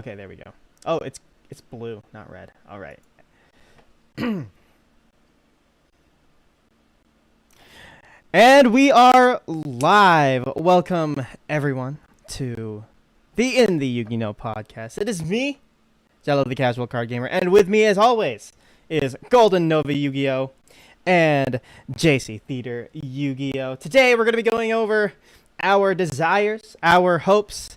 Okay, there we go. Oh, it's blue, not red. All right. And we are live. Welcome everyone to the In the YGO podcast. It is me, Jello the Casual Card Gamer, and with me as always is GoldenNovaYugioh and JC Theater YGO. Today we're going to be going over our desires, our hopes,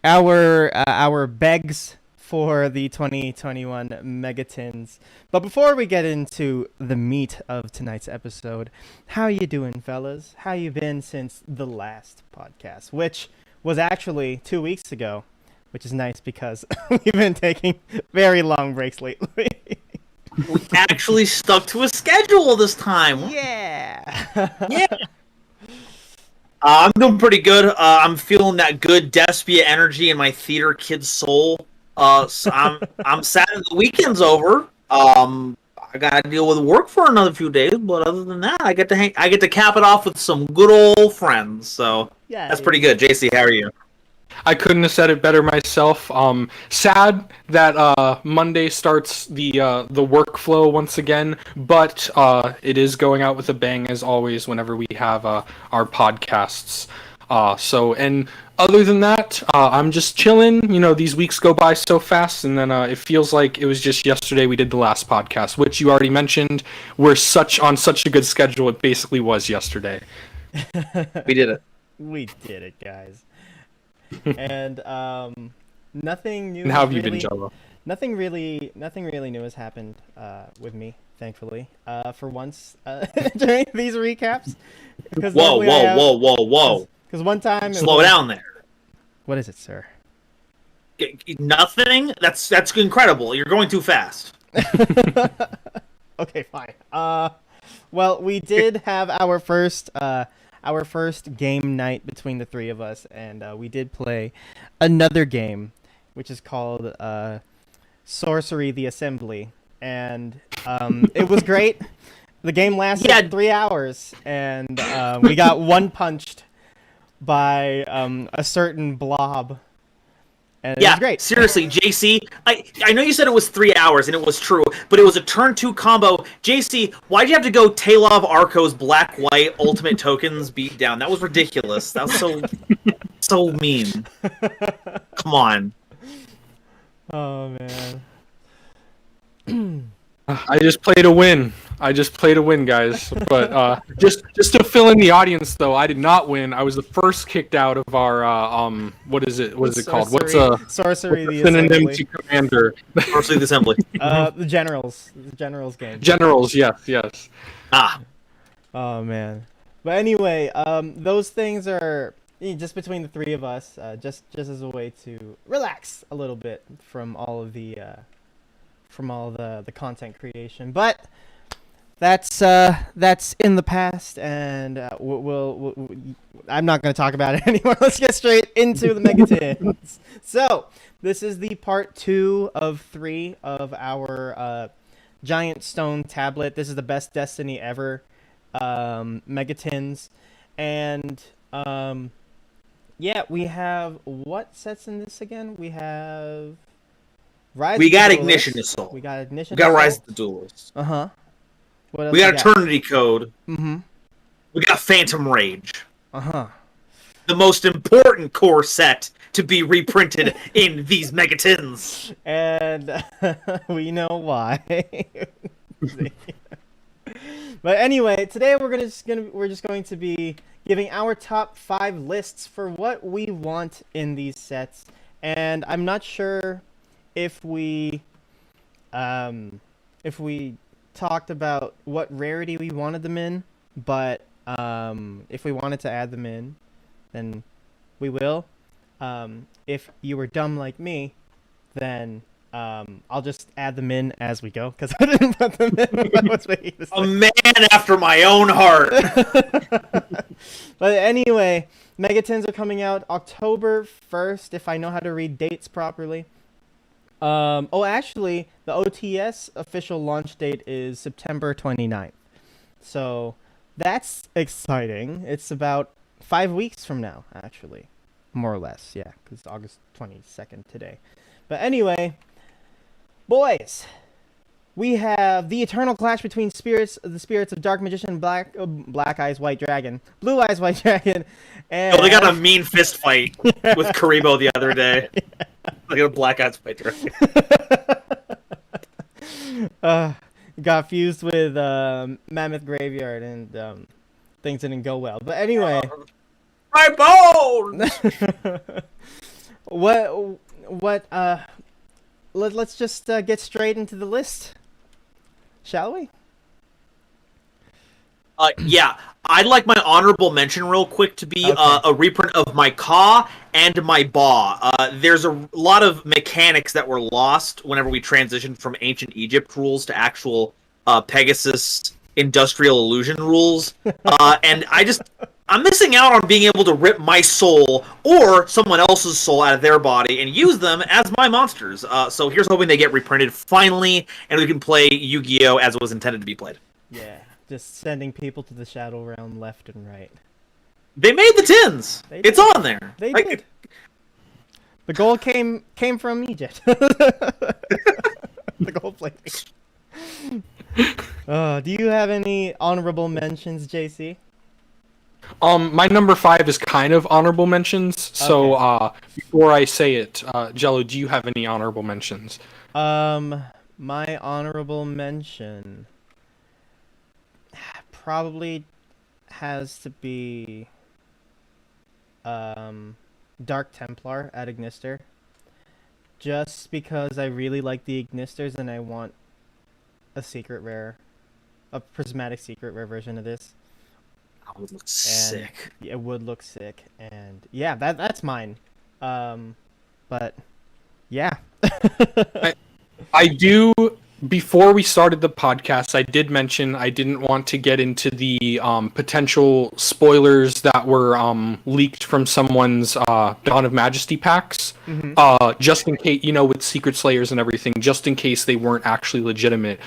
our begs for the 2021 Megatins. But before we get into the meat of tonight's episode, how you doing, fellas? How you been since the last podcast, which was actually 2 weeks ago, which is nice because we've been taking very long breaks lately. We actually stuck to a schedule this time. Yeah. Yeah. I'm doing pretty good. I'm feeling that good Despia energy in my theater kid soul. So I'm sad that the weekend's over. I gotta deal with work for another few days, but other than that, I get to cap it off with some good old friends. So Yeah, that's pretty good. JC, how are you? I couldn't have said it better myself. Sad that Monday starts the workflow once again, but it is going out with a bang as always whenever we have our podcasts. And other than that, I'm just chilling. You know, these weeks go by so fast, and then it feels like it was just yesterday we did the last podcast, which you already mentioned. We're on such a good schedule. It basically was yesterday. We did it. We did it, guys. And nothing new. And how have you been, Jello? Nothing really new has happened with me, thankfully. For once during these recaps. Whoa! Because one time. Slow down there. What is it, sir? Nothing. That's incredible. You're going too fast. Okay, fine. Well, we did have our first game night between the three of us, and we did play another game, which is called Sorcery: The Assembly, and it was great. The game lasted 3 hours, and we got one-punched by a certain blob. And it was great. Seriously, JC, I know you said it was 3 hours, and it was true, but it was a turn 2 combo. JC, why'd you have to go Tailov Arco's black-white ultimate tokens beat down? That was ridiculous. That was so mean. Come on. Oh, man. I just play to win. Guys. But just to fill in the audience, though, I did not win. I was the first kicked out of our what is it? What is it called? What's Sorcery: The synonym Assembly. to Commander? Sorcery: The Assembly. The Generals game. Generals, yes. Ah. Oh man. But anyway, those things are just between the three of us, just as a way to relax a little bit from all of the content creation. But that's in the past, and I'm not going to talk about it anymore. Let's get straight into the Megatins. So this is the part 2 of 3 of our giant stone tablet. This is the best Destiny ever Megatins, and we have what sets in this again? We have We got Ignition Assault. We got Ignition. We got Assault. Rise of the Duelist. What else we got Eternity Code. Mm-hmm. We got Phantom Rage. The most important core set to be reprinted in these Megatins. And we know why. But anyway, today we're just going to be giving our top 5 lists for what we want in these sets, and I'm not sure if we talked about what rarity we wanted them in, but if we wanted to add them in, then we will. If you were dumb like me, then I'll just add them in as we go, because I didn't put them in when I was making this. A man after my own heart. But anyway, Megatins are coming out October 1st, if I know how to read dates properly. Actually, the OTS official launch date is September 29th. So that's exciting. It's about 5 weeks from now, actually. More or less, yeah, because it's August 22nd today. But anyway, boys, we have the eternal clash between the spirits of Dark Magician, Black Eyes White Dragon, Blue Eyes White Dragon, and... Oh, they got a mean fist fight with Karibo the other day. Look at a Black Eyes White Dragon. Got fused with Mammoth Graveyard, and things didn't go well. But anyway... My bones! Let's just get straight into the list, shall we? Yeah, I'd like my honorable mention real quick to be Okay. a reprint of my Ka and my Ba. There's a lot of mechanics that were lost whenever we transitioned from ancient Egypt rules to actual Pegasus industrial illusion rules. And I'm missing out on being able to rip my soul or someone else's soul out of their body and use them as my monsters. So here's hoping they get reprinted finally, and we can play Yu-Gi-Oh! As it was intended to be played. Yeah, just sending people to the Shadow Realm left and right. They made the tins! They It's did. on there! They Like, did. The gold came from Egypt. The gold plating. Do you have any honorable mentions, JC? My number 5 is kind of honorable mentions. So Okay. before I say it, Jello, do you have any honorable mentions? My honorable mention probably has to be Dark Templar at Ignister. Just because I really like the Ignisters and I want a prismatic secret rare version of this. that would look sick. It would look sick, and yeah, that's mine. But yeah. I do. Before we started the podcast, I did mention I didn't want to get into the potential spoilers that were leaked from someone's Dawn of Majesty packs. Mhm. Just in case, with Secret Slayers and everything, just in case they weren't actually legitimate.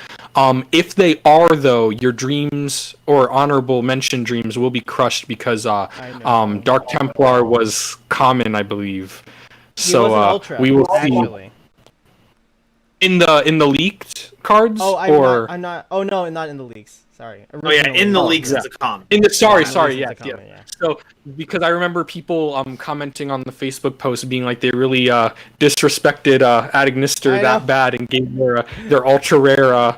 If they are, though, your dreams or honorable mention dreams will be crushed because Dark Templar was common, I believe. He was an So ultra, we will see. actually. In the leaked cards, Oh, or I'm not. Oh no, not in the leaks. Sorry. Oh yeah, in the Originally. leaks yeah. it's a common. in the sorry, Yeah, sorry, in the yeah, leaks it's a yeah. common, yeah. So because I remember people commenting on the Facebook post being like they really disrespected Adagnister I know. that bad and gave their ultra rare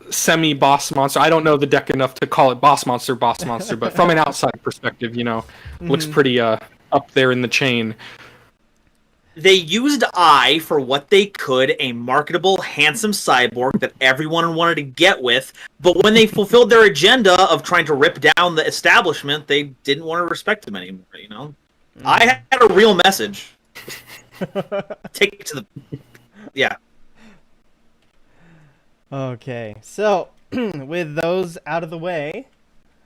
semi boss monster. I don't know the deck enough to call it boss monster, but from an outside perspective, looks pretty up there in the chain. They used I for what they could, a marketable, handsome cyborg that everyone wanted to get with, but when they fulfilled their agenda of trying to rip down the establishment, they didn't want to respect him anymore, I had a real message. Take it to the... Yeah. Okay, so with those out of the way,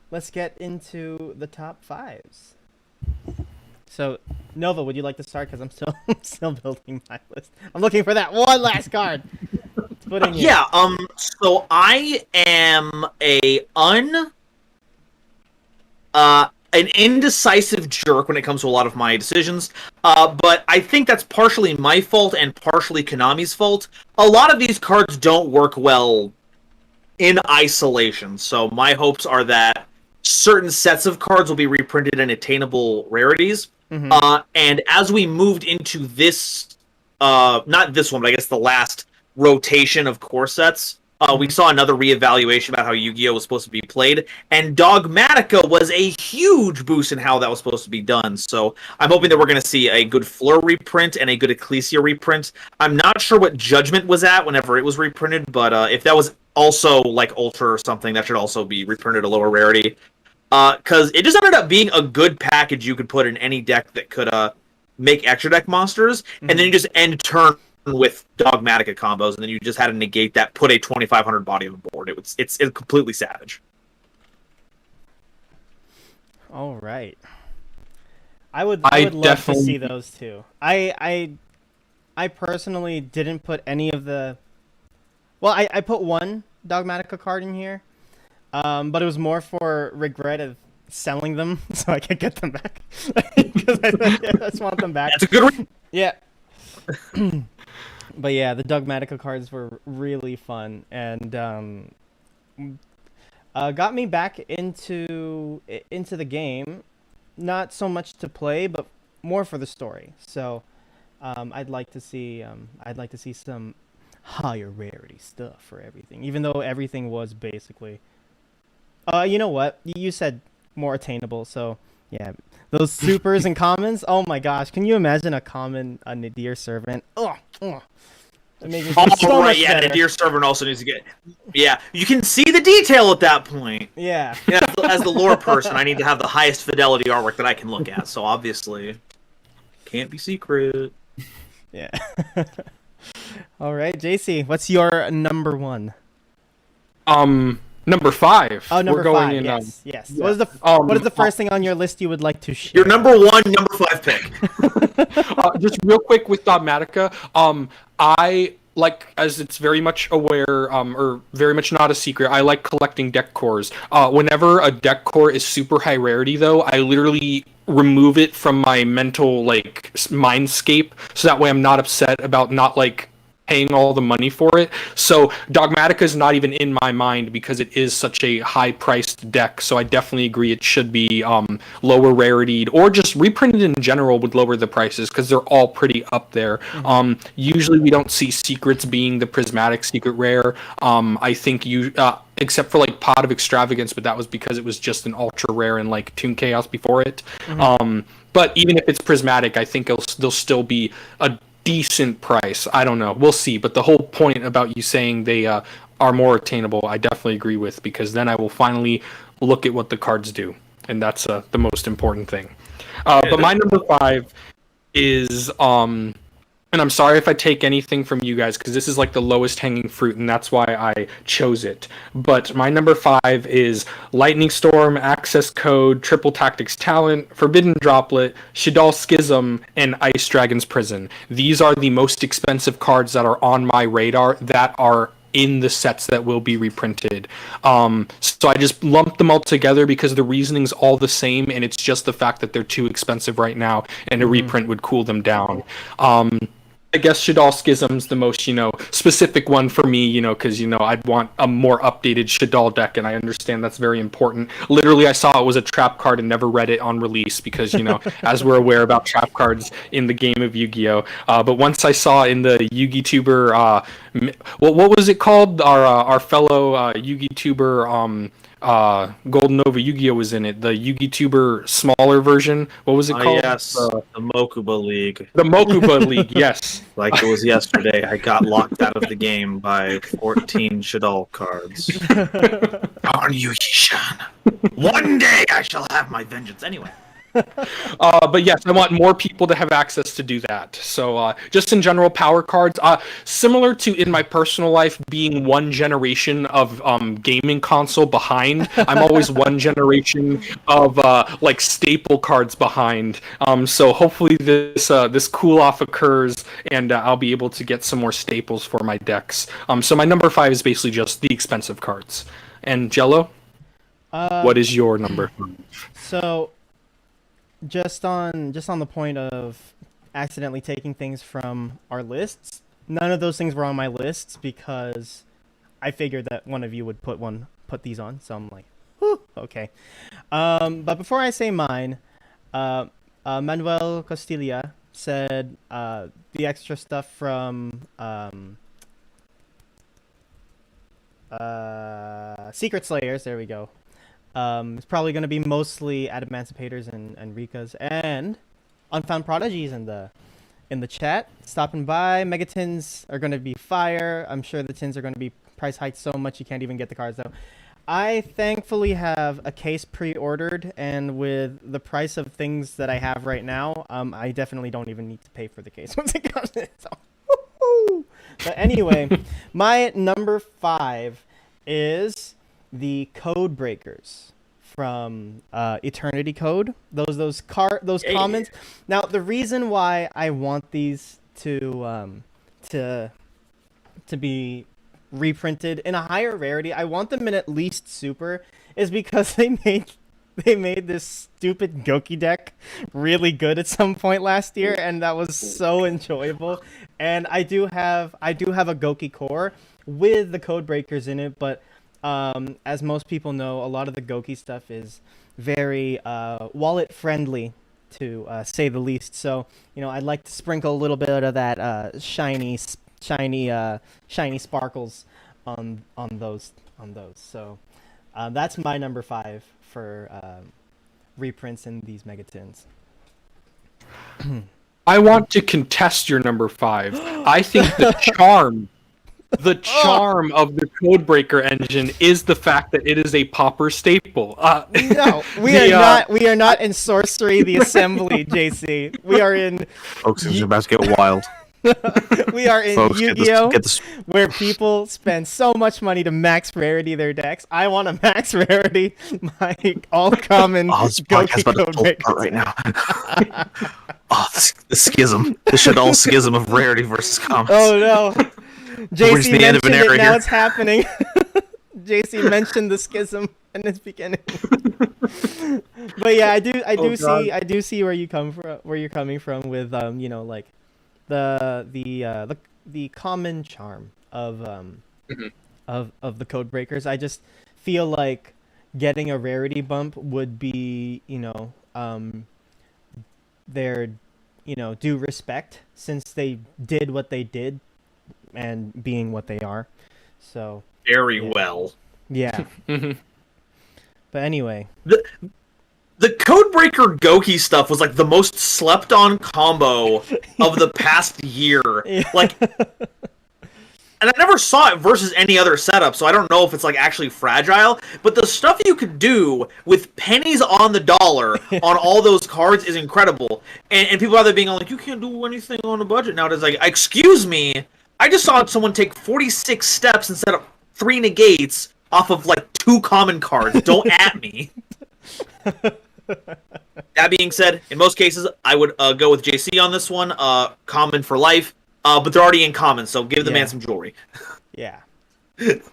let's get into the top fives. So, Nova, would you like to start? Because I'm still building my list. I'm looking for that one last card. to put in here. Yeah, so I am an indecisive jerk when it comes to a lot of my decisions, but I think that's partially my fault and partially Konami's fault. A lot of these cards don't work well in isolation, so my hopes are that certain sets of cards will be reprinted in attainable rarities. And as we moved into this, not this one, but I guess the last rotation of core sets, we saw another reevaluation about how Yu-Gi-Oh! Was supposed to be played, and Dogmatica was a huge boost in how that was supposed to be done. So I'm hoping that we're going to see a good Fleur reprint and a good Ecclesia reprint. I'm not sure what Judgment was at whenever it was reprinted, but if that was also like Ultra or something, that should also be reprinted at a lower rarity. Because it just ended up being a good package you could put in any deck that could make extra deck monsters, and then you just end turn with Dogmatica combos, and then you just had to negate that, put a 2,500 body on the board. It's completely savage. All right. I would love to see those too. I personally didn't put any of the... Well, I put one Dogmatica card in here. But it was more for regret of selling them so I could get them back. Because I just want them back. That's a good reason. Yeah. But yeah, the Dogmatica cards were really fun and got me back into the game. Not so much to play, but more for the story. So I'd like to see some higher rarity stuff for everything, even though everything was basically. You know what? You said more attainable, so yeah, those supers and commons. Oh my gosh, can you imagine a Nadir servant? Ugh. That makes me feel so much yeah, better. Nadir servant also needs to get. Yeah, you can see the detail at that point. Yeah. Yeah, as the lore person, I need to have the highest fidelity artwork that I can look at. So obviously, can't be secret. Yeah. All right, JC, what's your number one? Number 5. Oh, number We're going 5. in, Yes, yes. yeah. What is the first thing on your list you would like to share? Your number 5 pick. Just real quick with Dogmatica, I like, as it's very much aware, or very much not a secret, I like collecting deck cores. Whenever a deck core is super high rarity, though, I literally remove it from my mental mindscape, so that way I'm not upset about not paying all the money for it. So Dogmatica is not even in my mind because it is such a high-priced deck. So I definitely agree it should be lower rarity, or just reprinted in general would lower the prices because they're all pretty up there. Mm-hmm. Usually we don't see secrets being the prismatic secret rare. I think except for Pot of Extravagance, but that was because it was just an ultra rare and Toon Chaos before it. Mm-hmm. But even if it's prismatic, I think they'll still be a decent price. I don't know. We'll see. But the whole point about you saying they are more attainable, I definitely agree with, because then I will finally look at what the cards do, and that's the most important thing. But my number 5 is and I'm sorry if I take anything from you guys, because this is the lowest hanging fruit, and that's why I chose it. But my number 5 is Lightning Storm, Access Code, Triple Tactics Talent, Forbidden Droplet, Shadal Schism, and Ice Dragon's Prison. These are the most expensive cards that are on my radar that are in the sets that will be reprinted. So I just lumped them all together because the reasoning's all the same, and it's just the fact that they're too expensive right now, and a reprint would cool them down. I guess Shadal Schism's the most, specific one for me, because, I'd want a more updated Shadal deck, and I understand that's very important. Literally, I saw it was a trap card and never read it on release because, as we're aware about trap cards in the game of Yu-Gi-Oh! But once I saw in the Yugi-tuber, what was it called? Our fellow Yugi-tuber, GoldenNovaYugioh was in it. The Yugi-tuber smaller version. What was it called? Yes, the Mokuba League. The Mokuba League, yes. Like it was yesterday, I got locked out of the game by 14 Shadal cards. Darn Yugi-chan. One day I shall have my vengeance. Anyway. But yes, I want more people to have access to do that. So just in general, power cards, similar to in my personal life being one generation of gaming console behind, I'm always one generation of staple cards behind. So hopefully this cool off occurs, and I'll be able to get some more staples for my decks. So my number 5 is basically just the expensive cards. And Jello, what is your number 5? So just on the point of accidentally taking things from our lists, none of those things were on my lists because I figured that one of you would put these on. So I'm like, whew, okay. But before I say mine, Manuel Costilla said the extra stuff from Secret Slayers. There we go. It's probably going to be mostly Adamantipator's and Rikas and Unfound Prodigies in the chat. Stopping by. Megatins are going to be fire. I'm sure the tins are going to be price hiked so much you can't even get the cards though. I thankfully have a case pre-ordered, and with the price of things that I have right now, I definitely don't even need to pay for the case once it comes in. So, woo-hoo. But anyway, my number 5 is the Code Breakers from Eternity Code. Those comments. Now, the reason why I want these to be reprinted in a higher rarity, I want them in at least super, is because they made they made this stupid Goki deck really good at some point last year, and that was so enjoyable. And I do have a Goki core with the code breakers in it, but as most people know, a lot of the Goki stuff is very wallet friendly, to say the least. So I'd like to sprinkle a little bit of that shiny sparkles on those. So that's my number 5 for reprints in these megatins. I want to contest your number 5. I think the charm of the Codebreaker engine is the fact that it is a pauper staple. No, we are not in Sorcery the Assembly, JC. We are in. Folks, it's about to get wild. We are in Folks, Yu-Gi-Oh, get this. where people spend so much money to max rarity their decks. I want to max rarity my all-common This podcast Goki about to fall Codebreaker. apart right now. The schism. The Shadol schism of rarity versus commons. Oh no. We're just JC the end of an mentioned it, era now here. it's happening. JC mentioned the schism and it's beginning. But yeah, I do see where you're coming from with like the common charm of the code breakers. I just feel like getting a rarity bump would be their due respect, since they did what they did and being what they are. So Very well. yeah. But anyway, The Codebreaker Goki stuff was like the most slept on combo of the past year. Yeah. Like, and I never saw it versus any other setup, so I don't know if it's like actually fragile. But the stuff you could do with pennies on the dollar on all those cards is incredible. And people out there being like, you can't do anything on a budget nowadays. Like, excuse me, I just saw someone take 46 steps and set up 3 negates off of like 2 common cards. Don't at me. That being said, in most cases, I would go with JC on this one. Common for life, but they're already in common, so give the man some jewelry. yeah.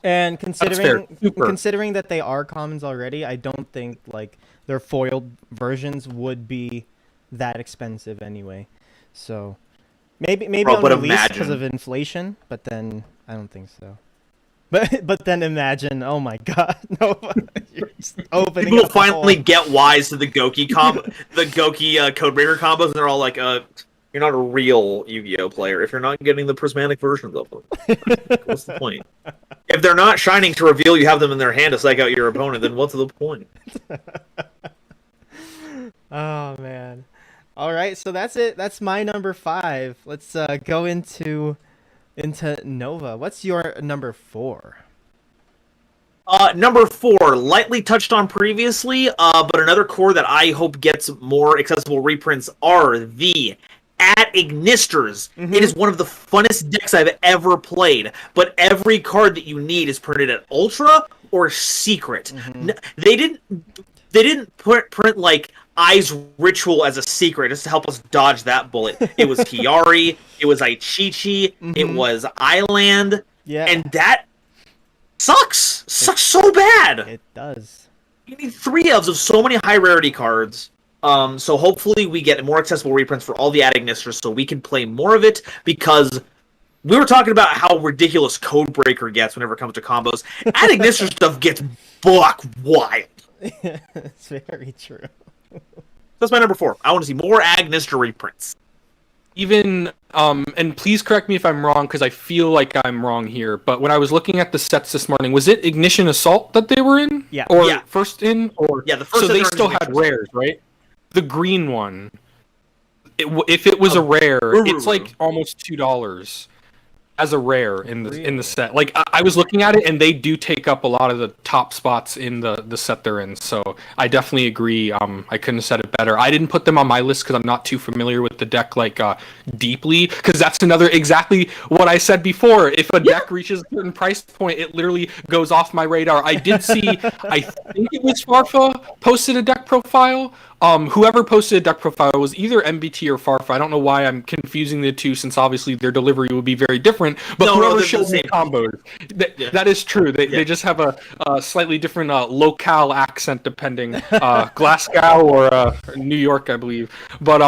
And considering that they are commons already, I don't think like their foiled versions would be that expensive anyway. So maybe on release because of inflation, but then I don't think so. But then imagine, oh my god, no, you're just opening. People will up the finally whole- get wise to the Goki Codebreaker combos, and they're all like, "You're not a real Yu-Gi-Oh player if you're not getting the prismatic versions of them. What's the point? If they're not shining to reveal you have them in their hand to psych out your opponent, then what's the point?" Oh man. All right, so that's it. That's my number 5. Let's go into Nova. What's your number 4? Number 4, lightly touched on previously, but another core that I hope gets more accessible reprints are the Ad-Ignisters. It is one of the funnest decks I've ever played, but every card that you need is printed at Ultra or Secret. They didn't print like Ai's Ritual as a secret just to help us dodge that bullet. It was Kiari, it was Aichichi, it was Island, and that sucks so bad. It does. You need 3 of so many high rarity cards. So hopefully we get more accessible reprints for all the Ad-Ignisters so we can play more of it, because we were talking about how ridiculous Codebreaker gets whenever it comes to combos. Ad-Ignister stuff gets buck wild. It's very true. That's my number 4. I want to see more Ad-Ignister reprints. Even, and please correct me if I'm wrong, because I feel like I'm wrong here, but when I was looking at the sets this morning, was it Ignition Assault that they were in? Yeah. Or Yeah. First in? Or Yeah, the first So in they are still Ignition had Assault. rares, right? The green one. If it was a rare, it's like almost $2 as a rare in the set. Like I was looking at it, and they do take up a lot of the top spots in the set they're in. So I definitely agree. I couldn't have said it better. I didn't put them on my list because I'm not too familiar with the deck deeply. Because that's exactly what I said before. If a deck reaches a certain price point, it literally goes off my radar. I did see. I think it was Farfa posted a deck profile whoever posted a deck profile was either MBT or Farfa. I don't know why I'm confusing the two, since obviously their delivery would be very different. But whoever they're showed the me same. combos, that is true. They just have a slightly different locale accent depending, Glasgow or New York, I believe. But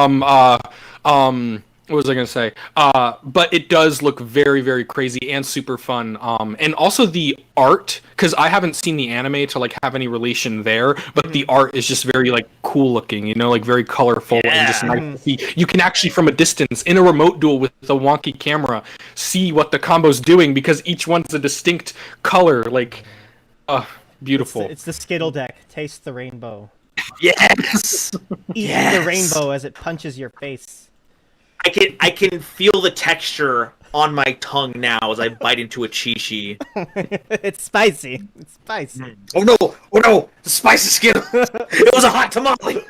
what was I gonna say? But it does look very, very crazy and super fun. And also the art, because I haven't seen the anime to like have any relation there, but the art is just very like cool looking, you know, like very colorful and just nice to see. You can actually from a distance in a remote duel with a wonky camera see what the combo's doing because each one's a distinct color. Like, beautiful. It's the Skittle deck. Taste the rainbow. Yes. Eat the rainbow as it punches your face. I can feel the texture on my tongue now as I bite into a chi-chi. It's spicy. It's spicy. Oh no! The spicy skin! It was a hot tamale!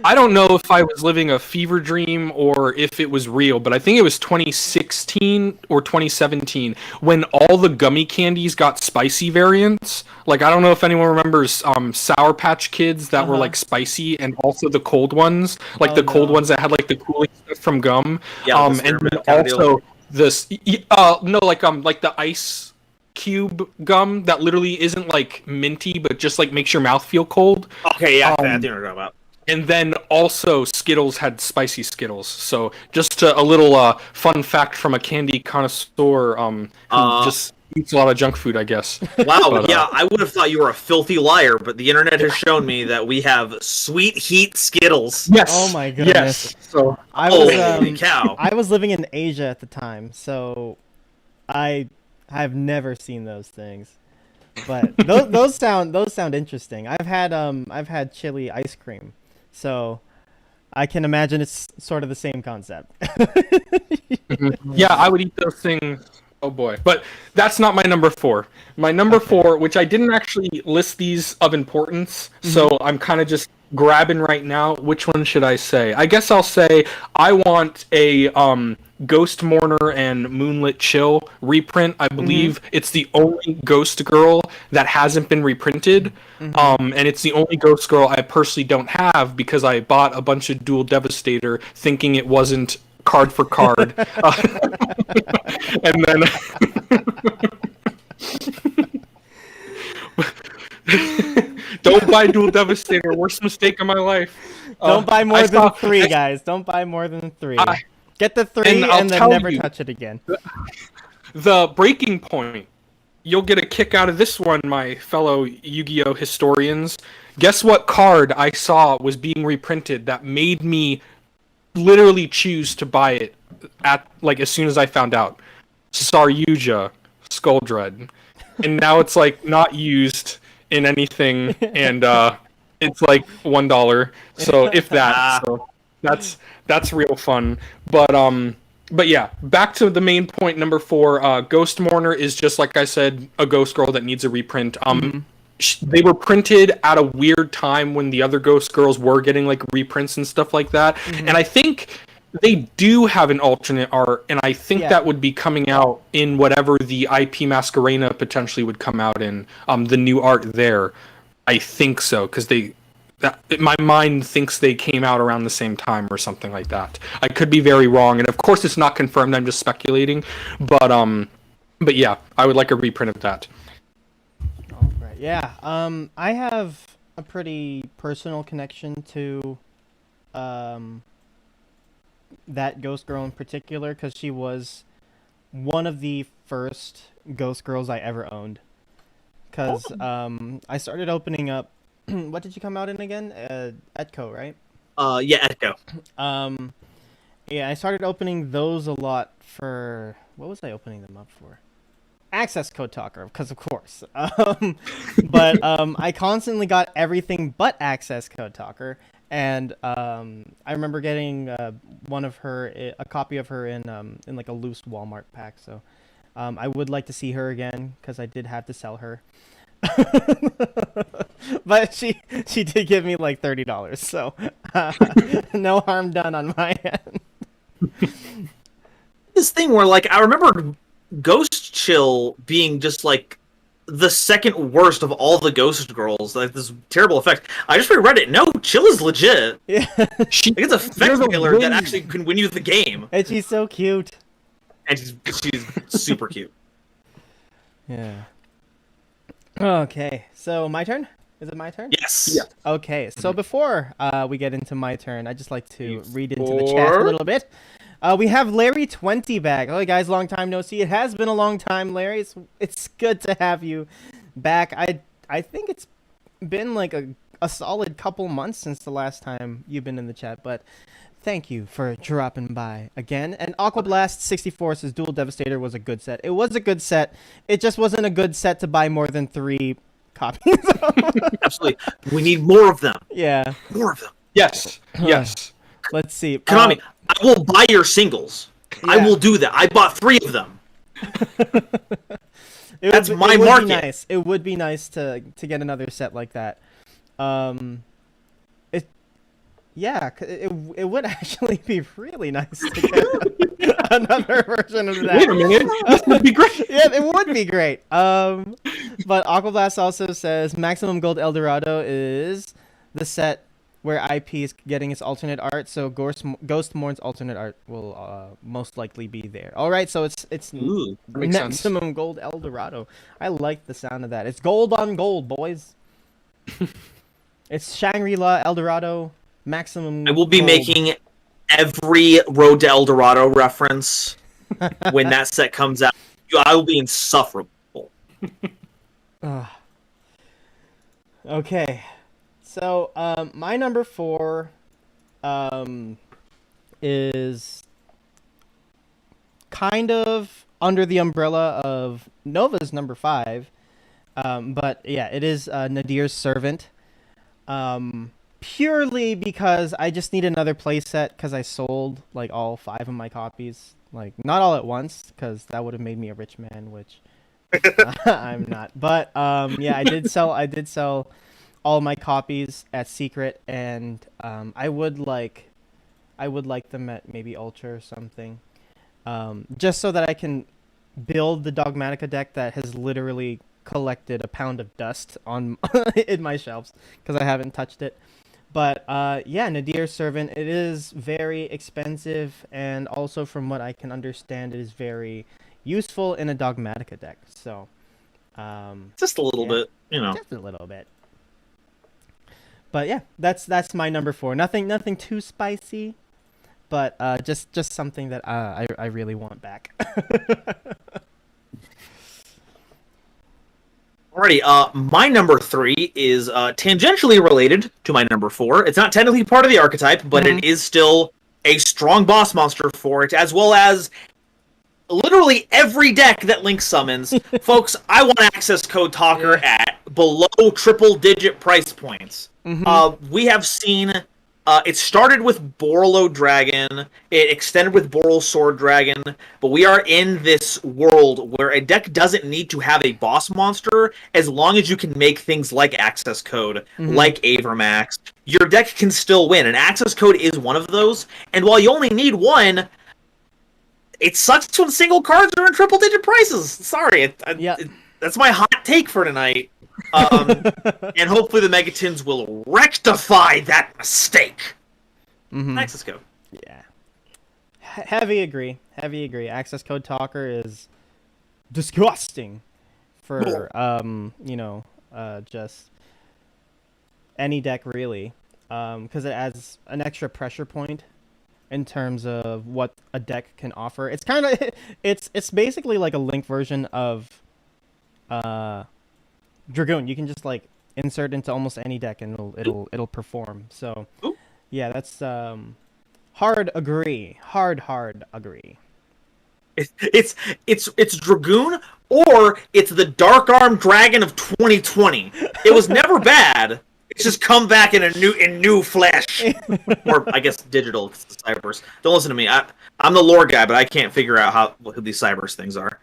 I don't know if I was living a fever dream or if it was real, but I think it was 2016 or 2017 when all the gummy candies got spicy variants. Like, I don't know if anyone remembers Sour Patch Kids that were like spicy, and also the cold ones, like cold ones that had like the cooling stuff from gum. Yeah, and then also this like the ice cube gum that literally isn't like minty but just like makes your mouth feel cold. Okay, yeah, I think what you're talking about. And then also Skittles had spicy Skittles. So just a little fun fact from a candy connoisseur who just eats a lot of junk food, I guess. Wow, but, yeah, I would have thought you were a filthy liar, but the internet has shown me that we have sweet heat Skittles. Yes. Oh my goodness. Yes. So Holy cow. I was living in Asia at the time, so I have never seen those things. But those sound interesting. I've had chili ice cream. So I can imagine it's sort of the same concept. yeah, I would eat those things. Oh boy. But that's not my number 4. My number 4, which I didn't actually list these of importance, so I'm kind of just grabbing right now. Which one should I say? I guess I'll say I want a Ghost Mourner and Moonlit Chill reprint. I believe it's the only Ghost Girl that hasn't been reprinted. And it's the only Ghost Girl I personally don't have because I bought a bunch of Dual Devastator thinking it wasn't card for card. And then don't buy Dual Devastator, worst mistake of my life. Don't buy more than 3, guys. Don't buy more than 3. Get the 3 and then never touch it again. The breaking point. You'll get a kick out of this one, my fellow Yu-Gi-Oh historians. Guess what card I saw was being reprinted that made me literally choose to buy it at as soon as I found out. Saryuja Skull Dread. And now it's not used in anything, and it's like $1. So if that, so that's real fun. But yeah, back to the main point, number 4. Ghost Mourner is just like I said, a Ghost Girl that needs a reprint. They were printed at a weird time when the other Ghost Girls were getting reprints and stuff like that, and I think they do have an alternate art, and I think that would be coming out in whatever the IP Masquerena potentially would come out in, the new art there. I think so, because my mind thinks they came out around the same time or something like that. I could be very wrong, and of course it's not confirmed, I'm just speculating, but yeah, I would like a reprint of that. All right. Yeah, I have a pretty personal connection to that Ghost Girl in particular, because she was one of the first Ghost Girls I ever owned. Because I started opening up. What did you come out in again? Etco, right? Yeah, Etco. Yeah, I started opening those a lot for. What was I opening them up for? Access Code Talker, because of course. But I constantly got everything but Access Code Talker. And I remember getting a copy of her in a loose Walmart pack. So I would like to see her again because I did have to sell her. But she did give me $30, so no harm done on my end. This thing where I remember Ghost Chill being just the second worst of all the Ghost Girls. Like this terrible effect. I just reread it. No, Chill is legit. Yeah. Like, it's a effect killer that actually can win you the game. And she's so cute. And she's super cute. Yeah. Okay, so my turn? Is it my turn? Yes. Yeah. Okay, so before we get into my turn, I'd just like to read into the chat a little bit. We have Larry 20 back. Oh, guys, long time no see. It has been a long time, Larry. It's good to have you back. I think it's been like a solid couple months since the last time you've been in the chat, but thank you for dropping by again. And Aquablast 64 says Dual Devastator was a good set. It was a good set. It just wasn't a good set to buy more than 3 copies of. Absolutely. We need more of them. Yeah. More of them. Yes. Yes. Let's see. Konami, I will buy your singles. I Yeah. will do that. I bought 3 of them. That's my it would market. Be nice. It would be nice to get another set like that. It would actually be really nice to get another version of that. Wait a minute. This would be great. Yeah, it would be great. But Aquablast also says Maximum Gold Eldorado is the set where IP is getting its alternate art, so Ghost Mourn's alternate art will most likely be there. All right, so it's Ooh, makes sense. Maximum Gold Eldorado. I like the sound of that. It's gold on gold, boys. It's Shangri-La, Eldorado, Maximum. I will be Gold. making every Road to El Dorado reference when that set comes out. I will be insufferable. Okay, so my number 4 is kind of under the umbrella of Nova's number 5, but yeah, it is Nadir's Servant. Purely because I just need another playset because I sold like all 5 of my copies, like not all at once because that would have made me a rich man, which I'm not. But yeah, I did sell all my copies at Secret, and I would like them at maybe Ultra or something, just so that I can build the Dogmatica deck that has literally collected a pound of dust on in my shelves because I haven't touched it. But yeah, Nadir's Servant, it is very expensive, and also from what I can understand, it is very useful in a Dogmatica deck. So Just a little bit, you know. just a little bit. But yeah, that's my number 4. Nothing too spicy, but just something that I really want back. Alrighty, my number 3 is tangentially related to my number 4. It's not technically part of the archetype, but it is still a strong boss monster for it, as well as literally every deck that Link summons. Folks, I want access code Talker at below triple-digit price points. We have seen... it started with Borlo Dragon, it extended with Boral Sword Dragon, but we are in this world where a deck doesn't need to have a boss monster as long as you can make things like Access Code, like Avermax. Your deck can still win, and Access Code is one of those, and while you only need one, it sucks when single cards are in triple-digit prices. Sorry, that's my hot take for tonight. And hopefully the Megatins will rectify that mistake. Access Code. Yeah. Heavy agree. Access Code Talker is disgusting for just any deck really, because it adds an extra pressure point in terms of what a deck can offer. It's kind of it's basically like a Link version of Dragoon. You can just like insert into almost any deck and it'll perform. So yeah, that's hard agree. It's Dragoon, or it's the Dark Arm Dragon of 2020. It was never bad. It's just come back in new flesh, or I guess digital. It's the Cybers. Don't listen to me. I'm the lore guy, but I can't figure out who these Cybers things are.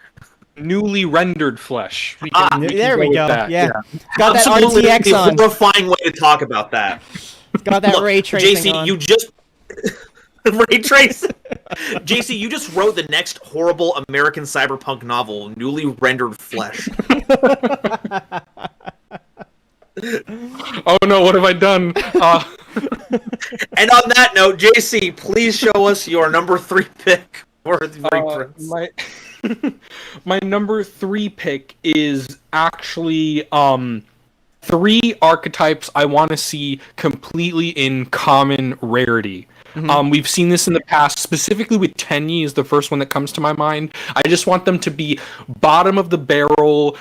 Newly rendered flesh. There we go. That. Yeah. Got that Absolutely RTX on. horrifying way to talk about that. It's got that Look, ray tracing JC, on. you just Ray tracing. JC, you just wrote the next horrible American cyberpunk novel, Newly Rendered Flesh. Oh no, what have I done? And on that note, JC, please show us your number 3 pick for the reprints. My number 3 pick is actually 3 archetypes I want to see completely in common rarity. We've seen this in the past, specifically with Tenyi is the first one that comes to my mind. I just want them to be bottom of the barrel,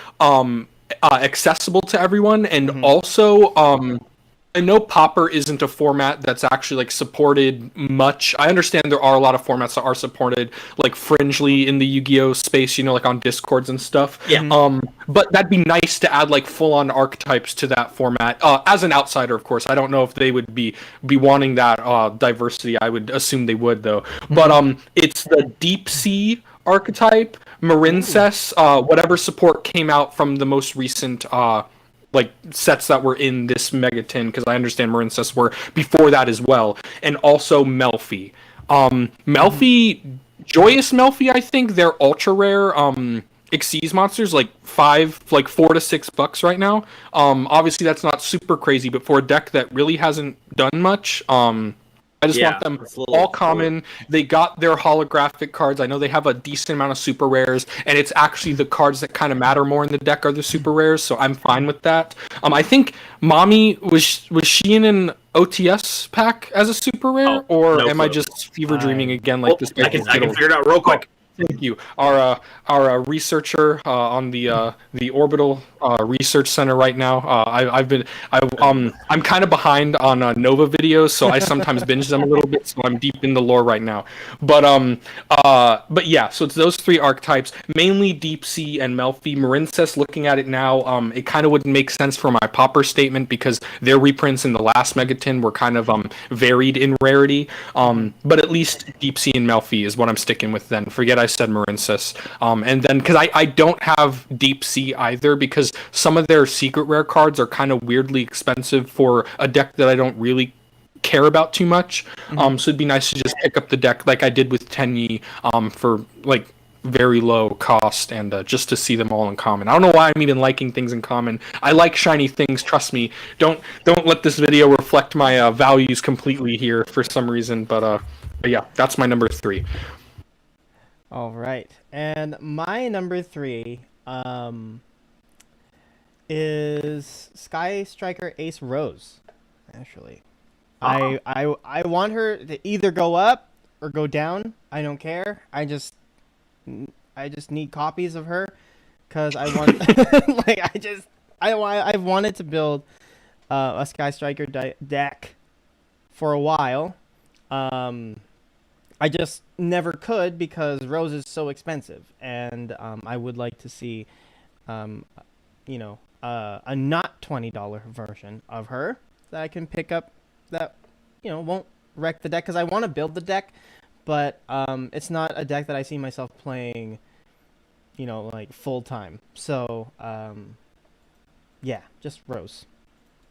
accessible to everyone, and also I know Pauper isn't a format that's actually like supported much. I understand there are a lot of formats that are supported like fringely in the Yu-Gi-Oh space, you know, like on Discords and stuff. Yeah. But that'd be nice to add like full-on archetypes to that format. As an outsider, of course, I don't know if they would be wanting that diversity. I would assume they would though. But it's the Deep Sea archetype, Marincess, whatever support came out from the most recent like sets that were in this Megatin, because I understand Marincess were before that as well, and also Melfi. Melfi, Joyous Melfi, I think they're ultra rare Xyz monsters, like $4 to $6 right now. Obviously that's not super crazy, but for a deck that really hasn't done much, I just want them all common. They got their holographic cards. I know they have a decent amount of super rares, and it's actually the cards that kind of matter more in the deck are the super rares, so I'm fine with that. I think Mommy, was she in an OTS pack as a super rare, or am I just fever dreaming again like this? I can figure it out real quick. Thank you. Our researcher on the Orbital Research Center right now. I'm kind of behind on Nova videos, so I sometimes binge them a little bit. So I'm deep in the lore right now. But yeah. So it's those 3 archetypes, mainly Deep Sea and Melfi. Marincess, looking at it now, it kind of wouldn't make sense for my Pauper statement because their reprints in the last Megatin were kind of varied in rarity. But at least Deep Sea and Melfi is what I'm sticking with. Then forget I said Marincess. And then because I don't have Deep Sea either, because some of their secret rare cards are kind of weirdly expensive for a deck that I don't really care about too much. So it'd be nice to just pick up the deck like I did with Tenyi for like very low cost, and just to see them all in common. I don't know why I'm even liking things in common. I like shiny things, trust me. Don't let this video reflect my values completely here for some reason, but yeah, that's my number 3. All right, and my number 3 is Sky Striker Ace Rose. Actually, I want her to either go up or go down. I don't care. I just need copies of her because I want I've wanted to build a Sky Striker deck for a while. I just never could because Rose is so expensive, and I would like to see, a not $20 version of her that I can pick up that, won't wreck the deck, because I want to build the deck, but it's not a deck that I see myself playing, like full time. So, yeah, just Rose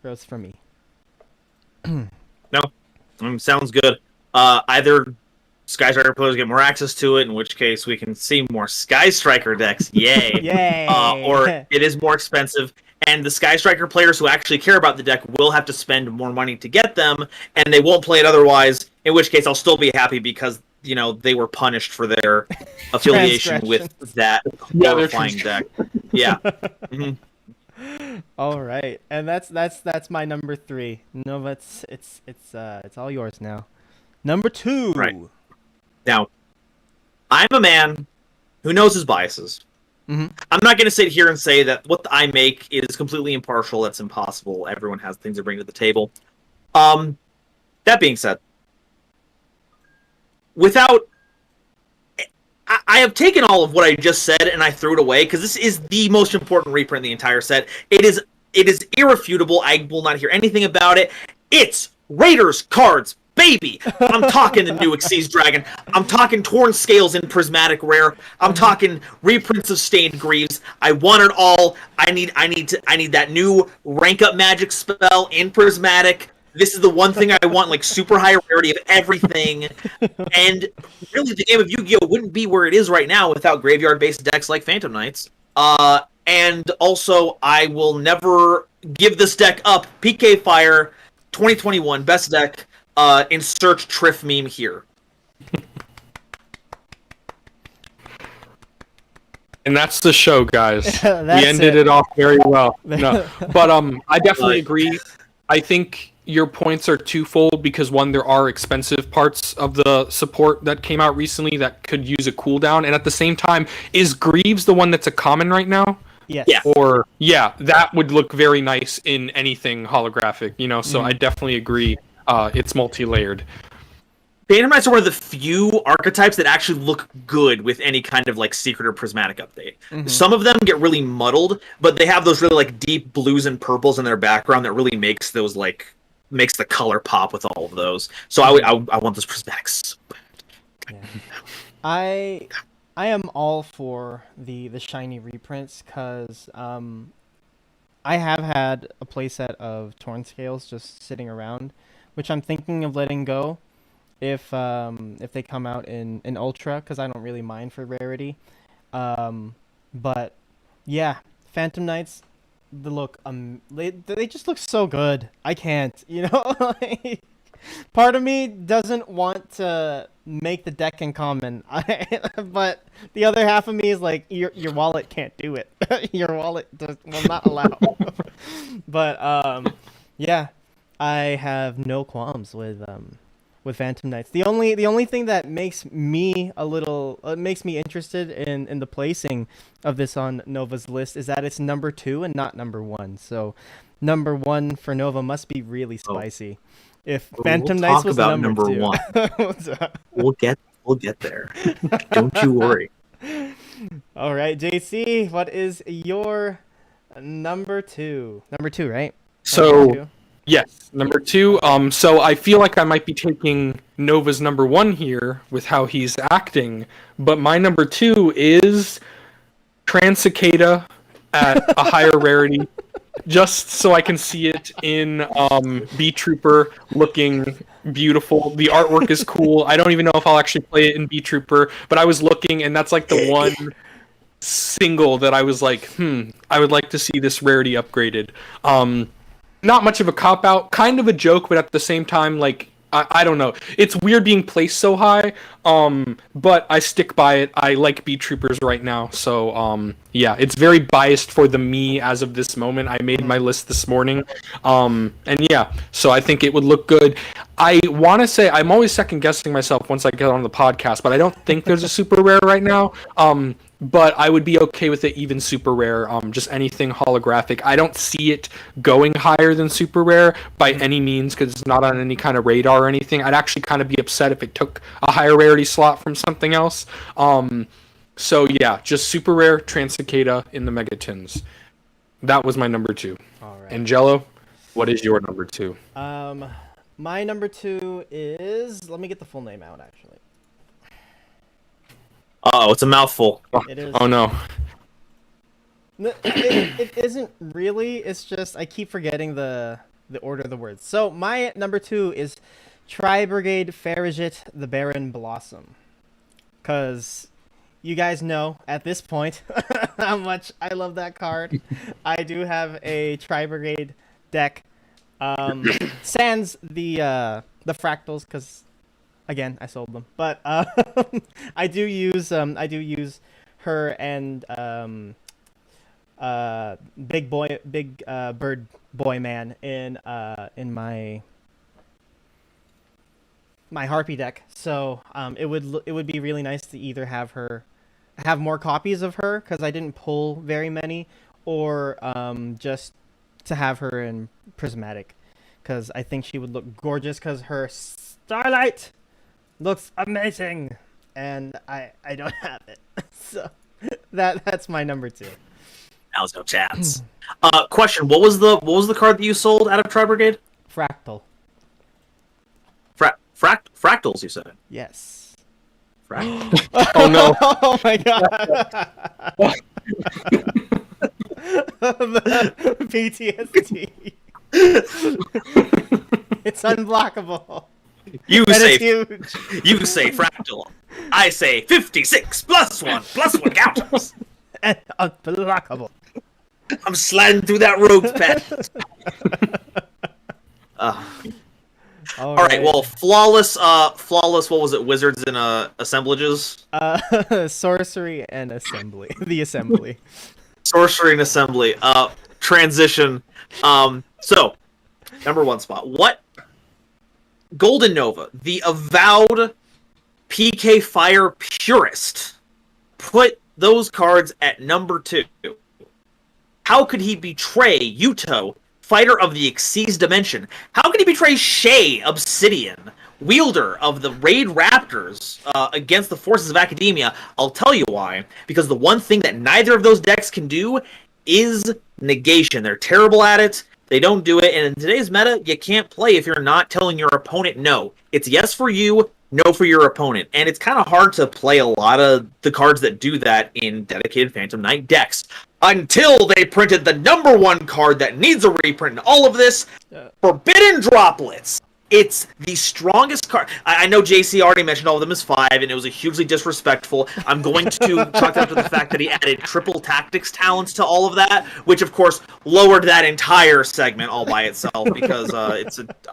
for me. No, sounds good. Either Sky Striker players get more access to it, in which case we can see more Sky Striker decks. Yay! Yay! Or it is more expensive, and the Sky Striker players who actually care about the deck will have to spend more money to get them, and they won't play it otherwise, in which case I'll still be happy because, they were punished for their affiliation with that horrifying deck. Yeah. All right, and that's my number 3. Nova, it's all yours now. Number 2. Right. Now, I'm a man who knows his biases. I'm not going to sit here and say that what I make is completely impartial. That's impossible. Everyone has things to bring to the table. That being said, I have taken all of what I just said and I threw it away because this is the most important reprint in the entire set. It is irrefutable. I will not hear anything about it. It's Raiders cards, baby! I'm talking the new Xyz Dragon. I'm talking Torn Scales in Prismatic Rare. I'm talking reprints of Stained Greaves. I want it all. I need that new rank up magic spell in Prismatic. this is the one thing I want, like super high rarity of everything. And really, the game of Yu-Gi-Oh wouldn't be where it is right now without graveyard-based decks like Phantom Knights. And also, I will never give this deck up. PK Fire 2021 best deck. Insert Triff meme here. And that's the show, guys. We That's ended it. it off very well. No, but I definitely agree. I think your points are twofold because one, there are expensive parts of the support that came out recently that could use a cooldown, and at the same time, is Greaves the one that's a common right now? Yes. Yeah. Or that would look very nice in anything holographic, you know. So I definitely agree. It's multi-layered. Phantom Knights are one of the few archetypes that actually look good with any kind of like secret or prismatic update. Some of them get really muddled, but they have those really like deep blues and purples in their background that really makes those like makes the color pop with all of those. So I want those prismatics. Yeah. I am all for the shiny reprints because I have had a playset of Torn Scales just sitting around, which I'm thinking of letting go if they come out in Ultra, because I don't really mind for rarity. But yeah, Phantom Knights, they just look so good. I can't, you know. Like, part of me doesn't want to make the deck in common, but the other half of me is like, your wallet can't do it. Your wallet will not allow. But yeah, I have no qualms with Phantom Knights. The only thing that makes me makes me interested in the placing of this on Nova's list is that it's number 2 and not number 1. So number 1 for Nova must be really spicy. If Phantom Knights was about number 2. 1. We'll get there. Don't you worry. All right, JC, what is your number 2? Number 2, right? So. Number 2? Yes, number 2. So I feel like I might be taking Nova's number 1 here with how he's acting, but my number 2 is Transcicada at a higher rarity, just so I can see it in B Trooper looking beautiful. The artwork is cool. I don't even know if I'll actually play it in B Trooper, but I was looking, and that's like the one single that I was like, I would like to see this rarity upgraded. Not much of a cop-out, kind of a joke, but at the same time, like, I don't know. It's weird being placed so high, but I stick by it. I like Beat Troopers right now, so, yeah, it's very biased for the me as of this moment. I made my list this morning, and yeah, so I think it would look good. I want to say, I'm always second-guessing myself once I get on the podcast, but I don't think there's a super rare right now, but I would be okay with it even super rare, just anything holographic. I don't see it going higher than super rare by any means because it's not on any kind of radar or anything. I'd actually kind of be upset if it took a higher rarity slot from something else. So yeah, just super rare Transcicada in the Megatins. That was my number 2. All right. Angelo, what is your number 2? My number 2 is, let me get the full name out actually. Oh, it's a mouthful. It is. Oh no. It isn't really. It's just I keep forgetting the order of the words. So my number 2 is Tri-Brigade Farragut the Baron Blossom. Because you guys know at this point how much I love that card. I do have a Tri-Brigade deck. Sans the fractals because again I sold them, but I do use her and big bird boy man in my Harpy deck. So it would be really nice to either have more copies of her because I didn't pull very many, or just to have her in prismatic because I think she would look gorgeous because her Starlight looks amazing and I don't have it. So that's my number 2. Now's no chance. Question: What was the card that you sold out of Tri-Brigade? Fractal. Fractals, you said. Yes. Fractals. Oh no. Oh my god. The PTSD. It's unblockable. You And say it's huge. you say fractal. I say 56 plus one counters. And unblockable. I'm sliding through that rogue's path. All right. Well, flawless. What was it? Wizards and assemblages. Sorcery and assembly. The assembly. Sorcery and assembly. Transition. So, number one spot. What? Golden Nova, the avowed PK Fire purist, put those cards at number 2. How could he betray Yuto, fighter of the Xyz Dimension? How could he betray Shay, Obsidian, wielder of the Raid Raptors, against the forces of Academia? I'll tell you why. Because the one thing that neither of those decks can do is negation. They're terrible at it. They don't do it, and in today's meta, you can't play if you're not telling your opponent no. It's yes for you, no for your opponent. And it's kind of hard to play a lot of the cards that do that in dedicated Phantom Knight decks. Until they printed the number one card that needs a reprint in all of this, Forbidden Droplets. It's the strongest card. I know JC already mentioned all of them as 5, and it was a hugely disrespectful. I'm going to chalk that up to the fact that he added triple tactics talents to all of that, which of course lowered that entire segment all by itself because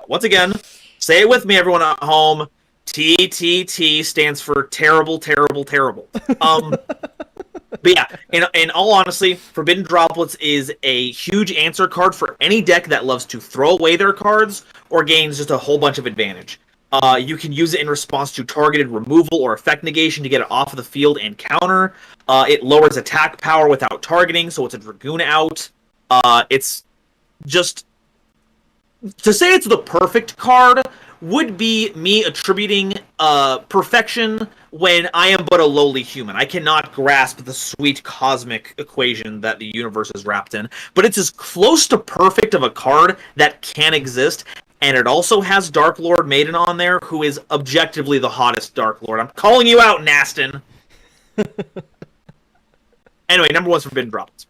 once again, say it with me, everyone at home. TTT stands for terrible, terrible, terrible. But yeah, in all honesty, Forbidden Droplets is a huge answer card for any deck that loves to throw away their cards or gains just a whole bunch of advantage. You can use it in response to targeted removal or effect negation to get it off of the field and counter. It lowers attack power without targeting, so it's a Dragoon out. It's just... To say it's the perfect card would be me attributing perfection when I am but a lowly human. I cannot grasp the sweet cosmic equation that the universe is wrapped in. But it's as close to perfect of a card that can exist. And it also has Dark Lord Maiden on there, who is objectively the hottest Dark Lord. I'm calling you out, Nastin. Anyway, number 1's Forbidden Droplets.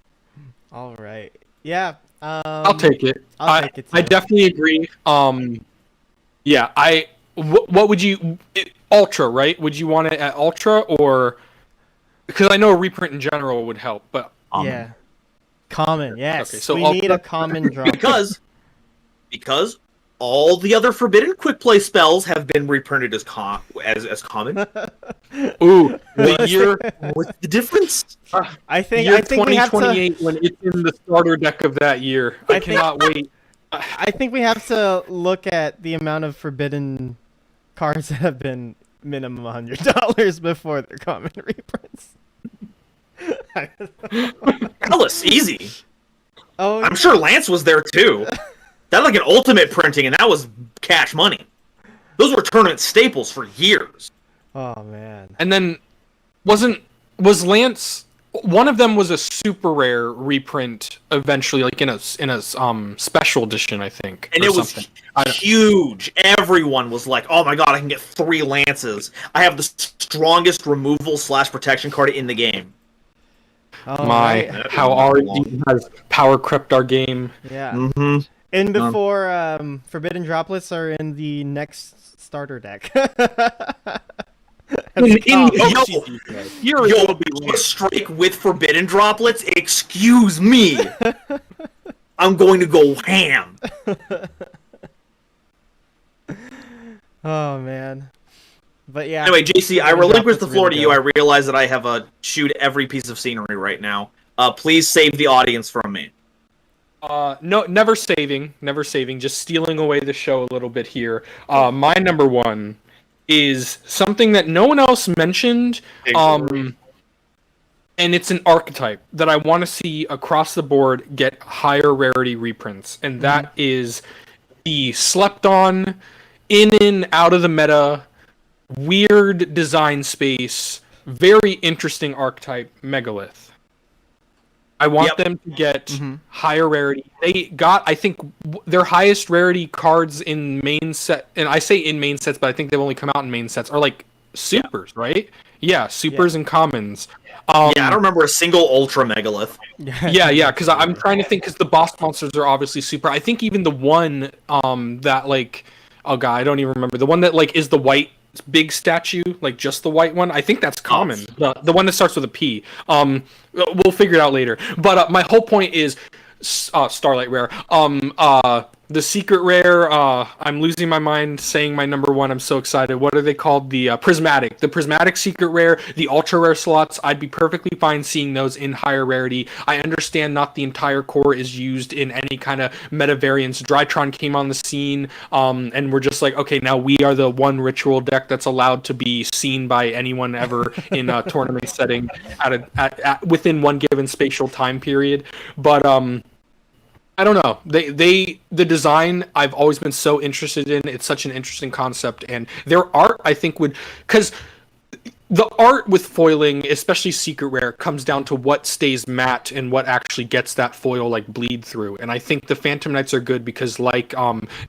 All right. Yeah. I'll take it. I'll take it too. I definitely agree. Yeah, what would you... Ultra, right? Would you want it at Ultra, or... Because I know a reprint in general would help, but... Yeah. Common, yes. Okay, so we Ultra... need a common drop. Because all the other Forbidden Quick Play spells have been reprinted as common. Ooh, the year... What's the difference? I think year we have to... 2028 when it's in the starter deck of that year. I cannot wait. I think we have to look at the amount of forbidden cards that have been minimum $100 before they're common reprints. Alice, easy. Oh, I'm sure Lance was there too. That like an ultimate printing, and that was cash money. Those were tournament staples for years. Oh man. And then was Lance... One of them was a super rare reprint eventually, like in a special edition, I think. And it was huge. Everyone was like, oh my god, I can get 3 Lances. I have the strongest removal / protection card in the game. Oh, My, right. how RD has power crept our game. Yeah. Mm-hmm. And before Forbidden Droplets are in the next starter deck. You're a strike with Forbidden Droplets? Excuse me. I'm going to go ham. Oh man. But yeah. Anyway, JC, I Forbidden relinquish the Droplets floor really to you. good. I realize that I have chewed every piece of scenery right now. Please save the audience from me. No, never saving, just stealing away the show a little bit here. My number 1 is something that no one else mentioned, and it's an archetype that I want to see across the board get higher rarity reprints, and that is the slept on, in and out of the meta, weird design space, very interesting archetype, Megalith. I want them to get higher rarity. They got, I think, their highest rarity cards in main set, and I say in main sets, but I think they've only come out in main sets, are like supers, right? Yeah, supers and commons. Yeah, I don't remember a single Ultra Megalith. Yeah, because I'm trying to think, because the boss monsters are obviously super. I think even the one that like, oh god, I don't even remember the one that like is the white big statue, like just the white one. I think that's common. The one that starts with a P. We'll figure it out later. But my whole point is Starlight Rare. The secret rare. I'm losing my mind saying my number one. I'm so excited. What are they called? The prismatic. The prismatic secret rare. The ultra rare slots. I'd be perfectly fine seeing those in higher rarity. I understand not the entire core is used in any kind of meta variants. Drytron came on the scene, and we're just like, okay, now we are the one ritual deck that's allowed to be seen by anyone ever in a tournament setting at within one given spatial time period. But I don't know. The design I've always been so interested in. It's such an interesting concept, and their art I think would, because the art with foiling, especially secret rare, comes down to what stays matte and what actually gets that foil like bleed through. And I think the Phantom Knights are good because, like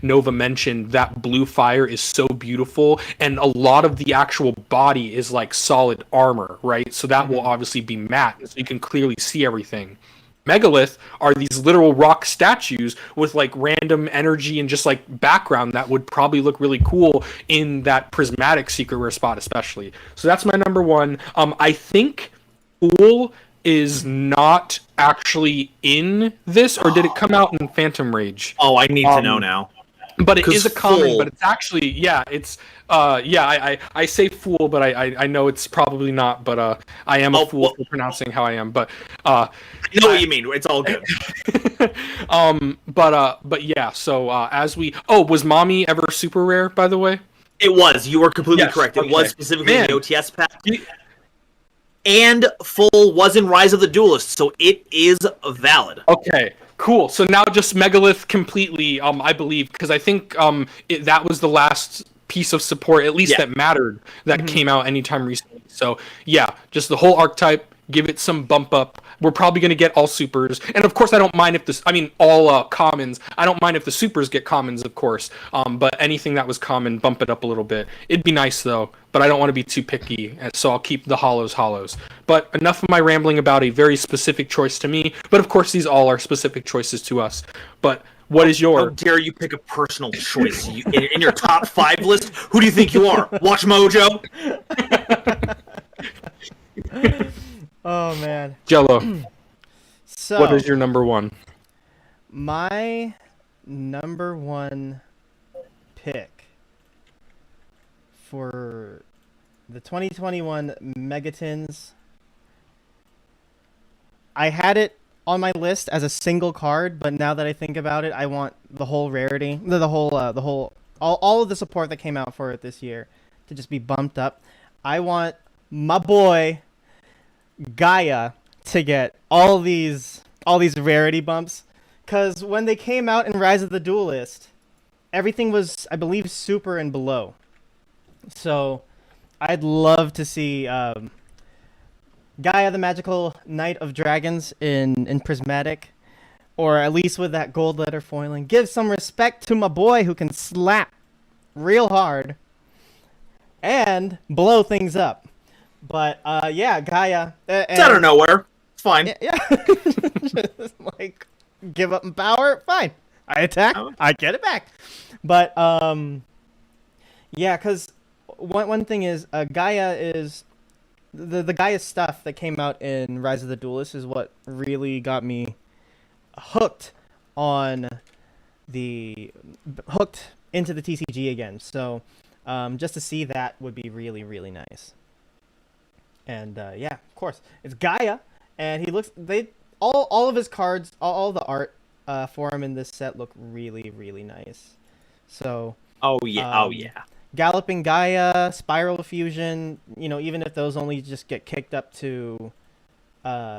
Nova mentioned, that blue fire is so beautiful, and a lot of the actual body is like solid armor, right? So that will obviously be matte, so you can clearly see everything. Megalith are these literal rock statues with like random energy and just like background that would probably look really cool in that prismatic secret rare spot, especially. So that's my number one. I think Fool is not actually in this, or did it come out in Phantom Rage? Oh, I need to know now. But it is a common, Fool. but it's actually, it's I say fool, but I know it's probably not, but I am a fool for pronouncing how I am, but I know what you mean. It's all good. but yeah, so was Mommy ever super rare, by the way? It was. You were completely Yes, correct. It okay. was specifically in the Man. OTS pack. And Full was in Rise of the Duelist, so it is valid. Okay, cool. So now just Megalith completely, I believe, because I think that was the last piece of support, at least that mattered, that came out anytime recently. So yeah, just the whole archetype, give it some bump up. We're probably going to get all supers, and of course I don't mind if all commons. I don't mind if the supers get commons, of course, but anything that was common, bump it up a little bit. It'd be nice though, but I don't want to be too picky, so I'll keep the hollows. But enough of my rambling about a very specific choice to me, but of course these all are specific choices to us. But what is your... How dare you pick a personal choice? In your top 5 list, who do you think you are? Watch Mojo? Oh man. Jello, So what is your number one? my number one pick for the 2021 Megatins, I had it on my list as a single card, but now that I think about it, I want the whole rarity, all of the support that came out for it this year to just be bumped up. I want my boy Gaia to get all these rarity bumps, because when they came out in Rise of the Duelist, everything was, I believe, super and below. So I'd love to see Gaia, the magical knight of dragons, in prismatic, or at least with that gold letter foiling. Give some respect to my boy who can slap real hard and blow things up. But yeah, Gaia. It's out of nowhere. It's fine. Yeah. Just like give up in power. Fine. I attack. I get it back. But yeah, because one thing is Gaia is the Gaia stuff that came out in Rise of the Duelist is what really got me hooked into the TCG again. So just to see that would be really, really nice. And yeah, of course, it's Gaia, and all of his cards, all the art for him in this set look really, really nice. So Oh yeah. Galloping Gaia, Spiral Fusion, even if those only just get kicked up to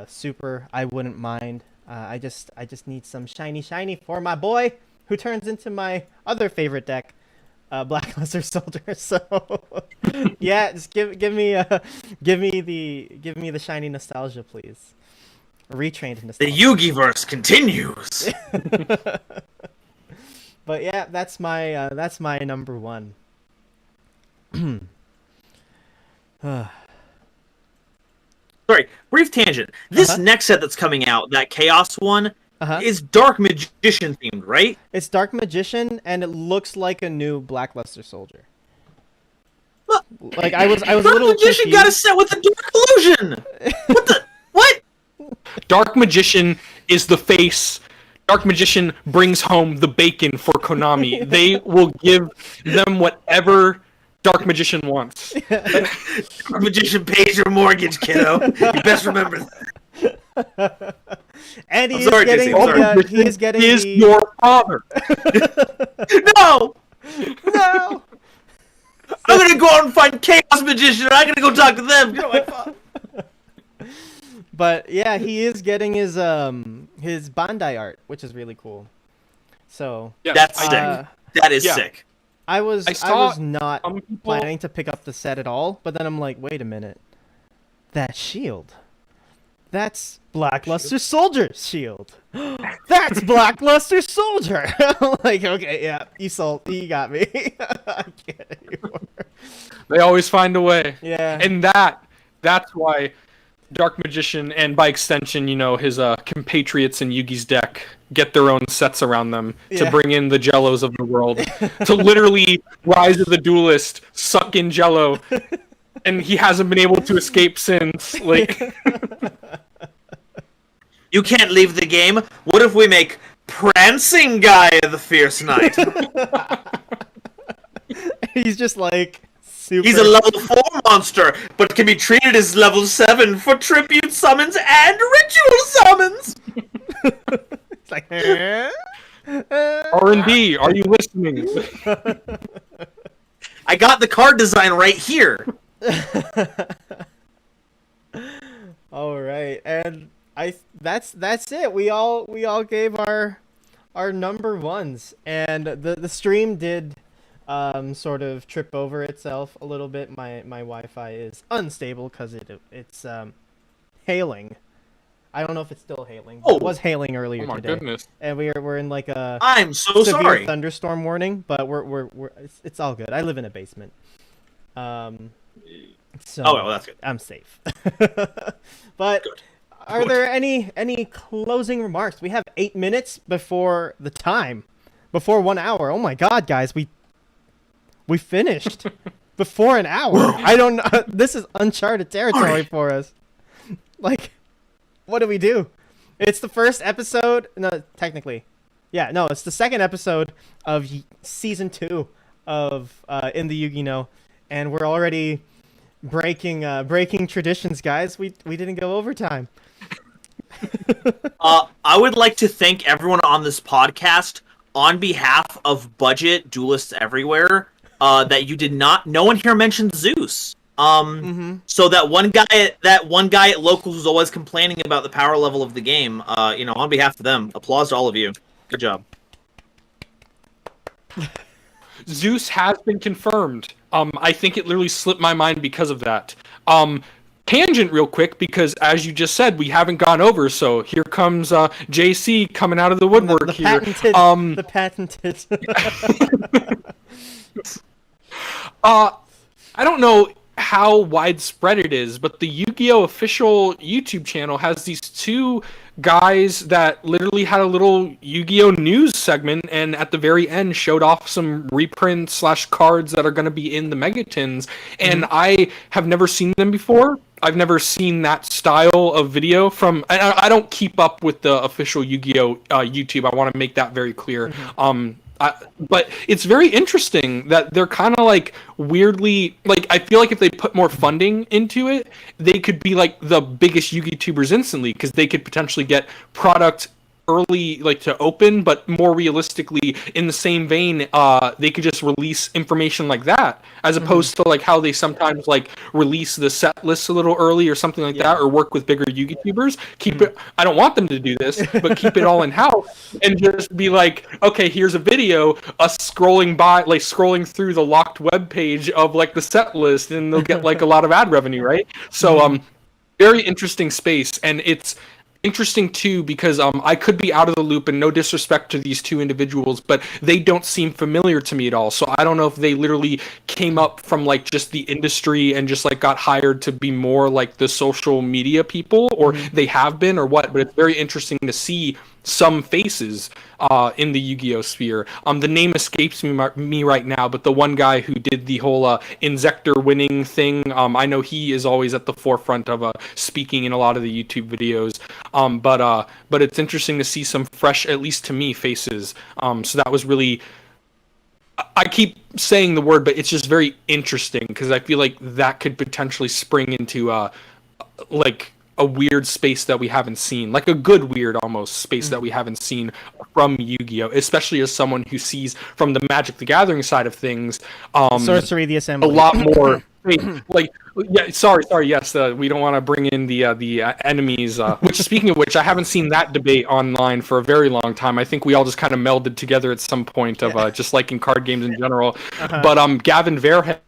super, I wouldn't mind. I just need some shiny for my boy, who turns into my other favorite deck, Blackluster Soldier. So yeah, just give me the shiny nostalgia, please. Retrained nostalgia. The Yugiverse continues. But yeah, that's my number one. Sorry, brief tangent. This next set that's coming out, that Chaos one, is Dark Magician themed, right? It's Dark Magician, and it looks like a new Blackluster Soldier. Like I was a little Magician confused. got a set with the Dark Illusion. What the what? Dark Magician is the face. Dark Magician brings home the bacon for Konami. They will give them whatever Dark Magician wants. Dark Magician pays your mortgage, kiddo. You best remember that. And he sorry, is getting JC, he is getting Is the... your father. No! No! I'm gonna go out and find Chaos Magician, and I'm gonna go talk to them. You know my father. But yeah, he is getting his Bandai art, which is really cool. So Yes, That's I- sick. That is Yeah. sick. I was saw not some people- planning to pick up the set at all, but then I'm like, wait a minute. That shield. That's Blackluster Soldier's shield. That's Blackluster Soldier. I'm like, okay, yeah, you got me. I get it anymore. They always find a way. Yeah. And that's why Dark Magician, and by extension, his compatriots in Yugi's deck get their own sets around them to Yeah. bring in the Jellos of the world. To literally Rise of the Duelist, suck in Jello, and he hasn't been able to escape since. Like, You can't leave the game. What if we make Prancing Guy the Fierce Knight? He's just like super. He's a level 4 monster, but can be treated as level 7 for tribute summons and ritual summons! It's like, huh? R&D, are you listening? I got the card design right here. All right, and that's it. We all gave our number ones, and the stream did sort of trip over itself a little bit. My Wi-Fi is unstable because it's hailing. I don't know if it's still hailing. But Oh. it was hailing earlier Oh my today, goodness. and we're in like a I'm so severe sorry. thunderstorm warning. But we're it's all good. I live in a basement. So Oh, well, that's good. I'm safe. But Good. are there any closing remarks? We have 8 minutes before the time, before 1 hour. Oh my God, guys, we finished before an hour. I don't know. This is uncharted territory for us. Like, what do we do? It's the first episode. No, technically, yeah, no, it's the second episode of season 2 of In the Yu-Gi-Oh, and we're already breaking traditions, guys. We didn't go overtime. I would like to thank everyone on this podcast on behalf of budget duelists everywhere that you did not. No one here mentioned Zeus. So that one guy at locals who's always complaining about the power level of the game. On behalf of them, applause to all of you. Good job. Zeus has been confirmed. I think it literally slipped my mind because of that. Tangent real quick, because as you just said, we haven't gone over, so here comes JC coming out of the woodwork here. The patented. I don't know how widespread it is, but the Yu-Gi-Oh! Official YouTube channel has these two guys that literally had a little Yu-Gi-Oh! News segment, and at the very end showed off some reprints / cards that are going to be in the Megatins, and I have never seen them before. I've never seen that style of video from... I don't keep up with the official Yu-Gi-Oh! YouTube. I want to make that very clear. But it's very interesting that they're kind of like weirdly, like, I feel like if they put more funding into it, they could be like the biggest YouTubers instantly, because they could potentially get product early, like, to open, but more realistically, in the same vein, they could just release information like that, as opposed to like how they sometimes like release the set lists a little early or something like that, or work with bigger YouTubers. Keep it. I don't want them to do this, but keep it all in house and just be like, okay, here's a video, us scrolling through the locked web page of like the set list, and they'll get like a lot of ad revenue, right? So, very interesting space, and it's interesting too because I could be out of the loop, and no disrespect to these two individuals, but they don't seem familiar to me at all. So I don't know if they literally came up from like just the industry and just like got hired to be more like the social media people, or they have been, or what. But it's very interesting to see some faces in the Yu-Gi-Oh sphere. The name escapes me right now, but the one guy who did the whole Inzector winning thing, I know he is always at the forefront of speaking in a lot of the YouTube videos. But it's interesting to see some fresh, at least to me, faces. So that was really. I keep saying the word, but it's just very interesting because I feel like that could potentially spring into like a weird space that we haven't seen, like a good weird almost space that we haven't seen from Yu-Gi-Oh, especially as someone who sees from the Magic the Gathering side of things, Sorcery the Assembly, a lot more like sorry yes, we don't want to bring in the enemies, which speaking of which, I haven't seen that debate online for a very long time. I think we all just kind of melded together at some point of just liking card games in general. But Gavin Verde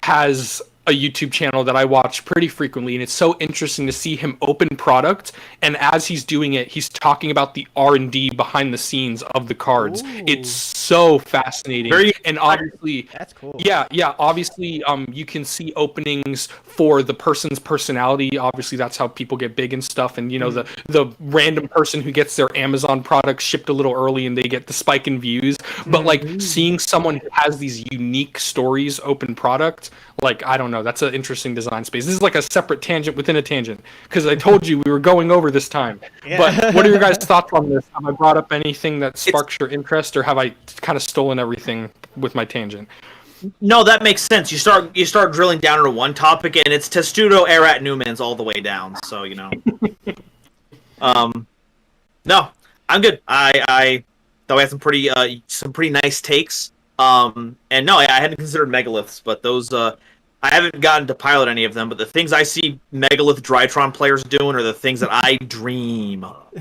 has a YouTube channel that I watch pretty frequently, and it's so interesting to see him open product, and as he's doing it, he's talking about the R&D behind the scenes of the cards. Ooh. It's so fascinating. And obviously, that's cool. Yeah, obviously, you can see openings for the person's personality. Obviously, that's how people get big and stuff, and the random person who gets their Amazon product shipped a little early and they get the spike in views. But like seeing someone who has these unique stories open product, like, I don't know, that's an interesting design space. This is like a separate tangent within a tangent, because I told you we were going over this time. Yeah. But what are your guys' thoughts on this? Have I brought up anything that sparks your interest, or have I kind of stolen everything with my tangent? No, that makes sense. You start drilling down into one topic, and it's Testudo, Erat, Newmans all the way down. So no, I'm good. I thought we had some pretty nice takes. And no, I hadn't considered megaliths, but those I haven't gotten to pilot any of them. But the things I see Megalith Drytron players doing are the things that I dream of.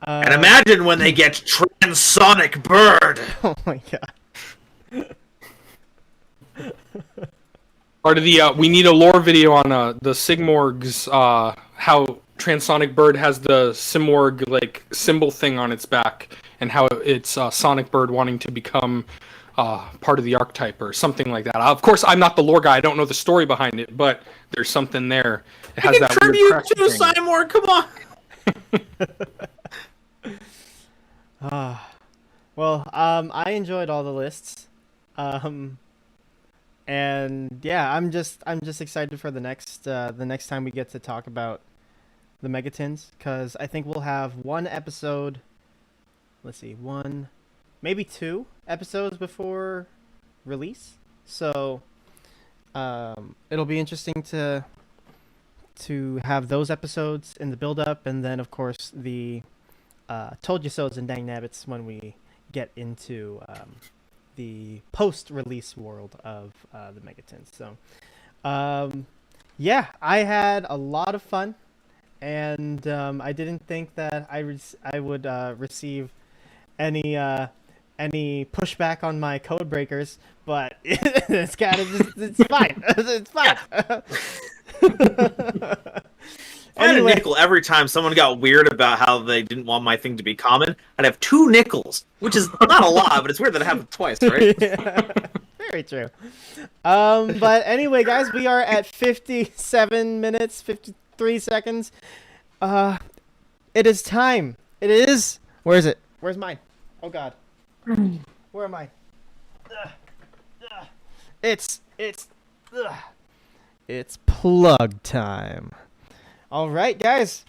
And imagine when they get Transonic Bird. Oh my god. Part of the we need a lore video on the Sigmorgs, how Transonic Bird has the Simorg like symbol thing on its back, and how it's Sonic Bird wanting to become part of the archetype or something like that. Of course, I'm not the lore guy. I don't know the story behind it, but there's something there. It has that weird tribute crest to thing. Simor. Come on. Well, I enjoyed all the lists, and yeah, I'm just excited for the next time we get to talk about the Megatins, because I think we'll have one episode. Let's see, one, maybe two episodes before release, so it'll be interesting to have those episodes in the build up, and then of course the Told You So's and Dang Nabbits when we get into the post-release world of the Megatins. So, yeah, I had a lot of fun, and I didn't think that I would receive any pushback on my code breakers, but it's kind of it's fine. It's fine. I had a Anyway. nickel every time someone got weird about how they didn't want my thing to be common. I'd have 2 nickels, which is not a lot, but it's weird that it happened twice, right? Yeah, very true. But anyway, guys, we are at 57 minutes, 53 seconds. It is time. It is. Where is it? Where's mine? Oh God. Where am I? It's plug time. All right, guys.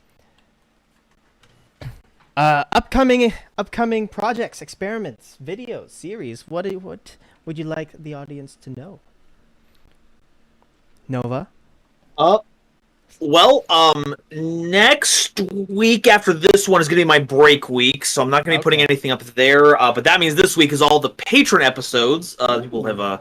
Upcoming projects, experiments, videos, series. What would you like the audience to know? Nova? Well, next week after this one is going to be my break week, so I'm not going to be putting anything up there. But that means this week is all the patron episodes people have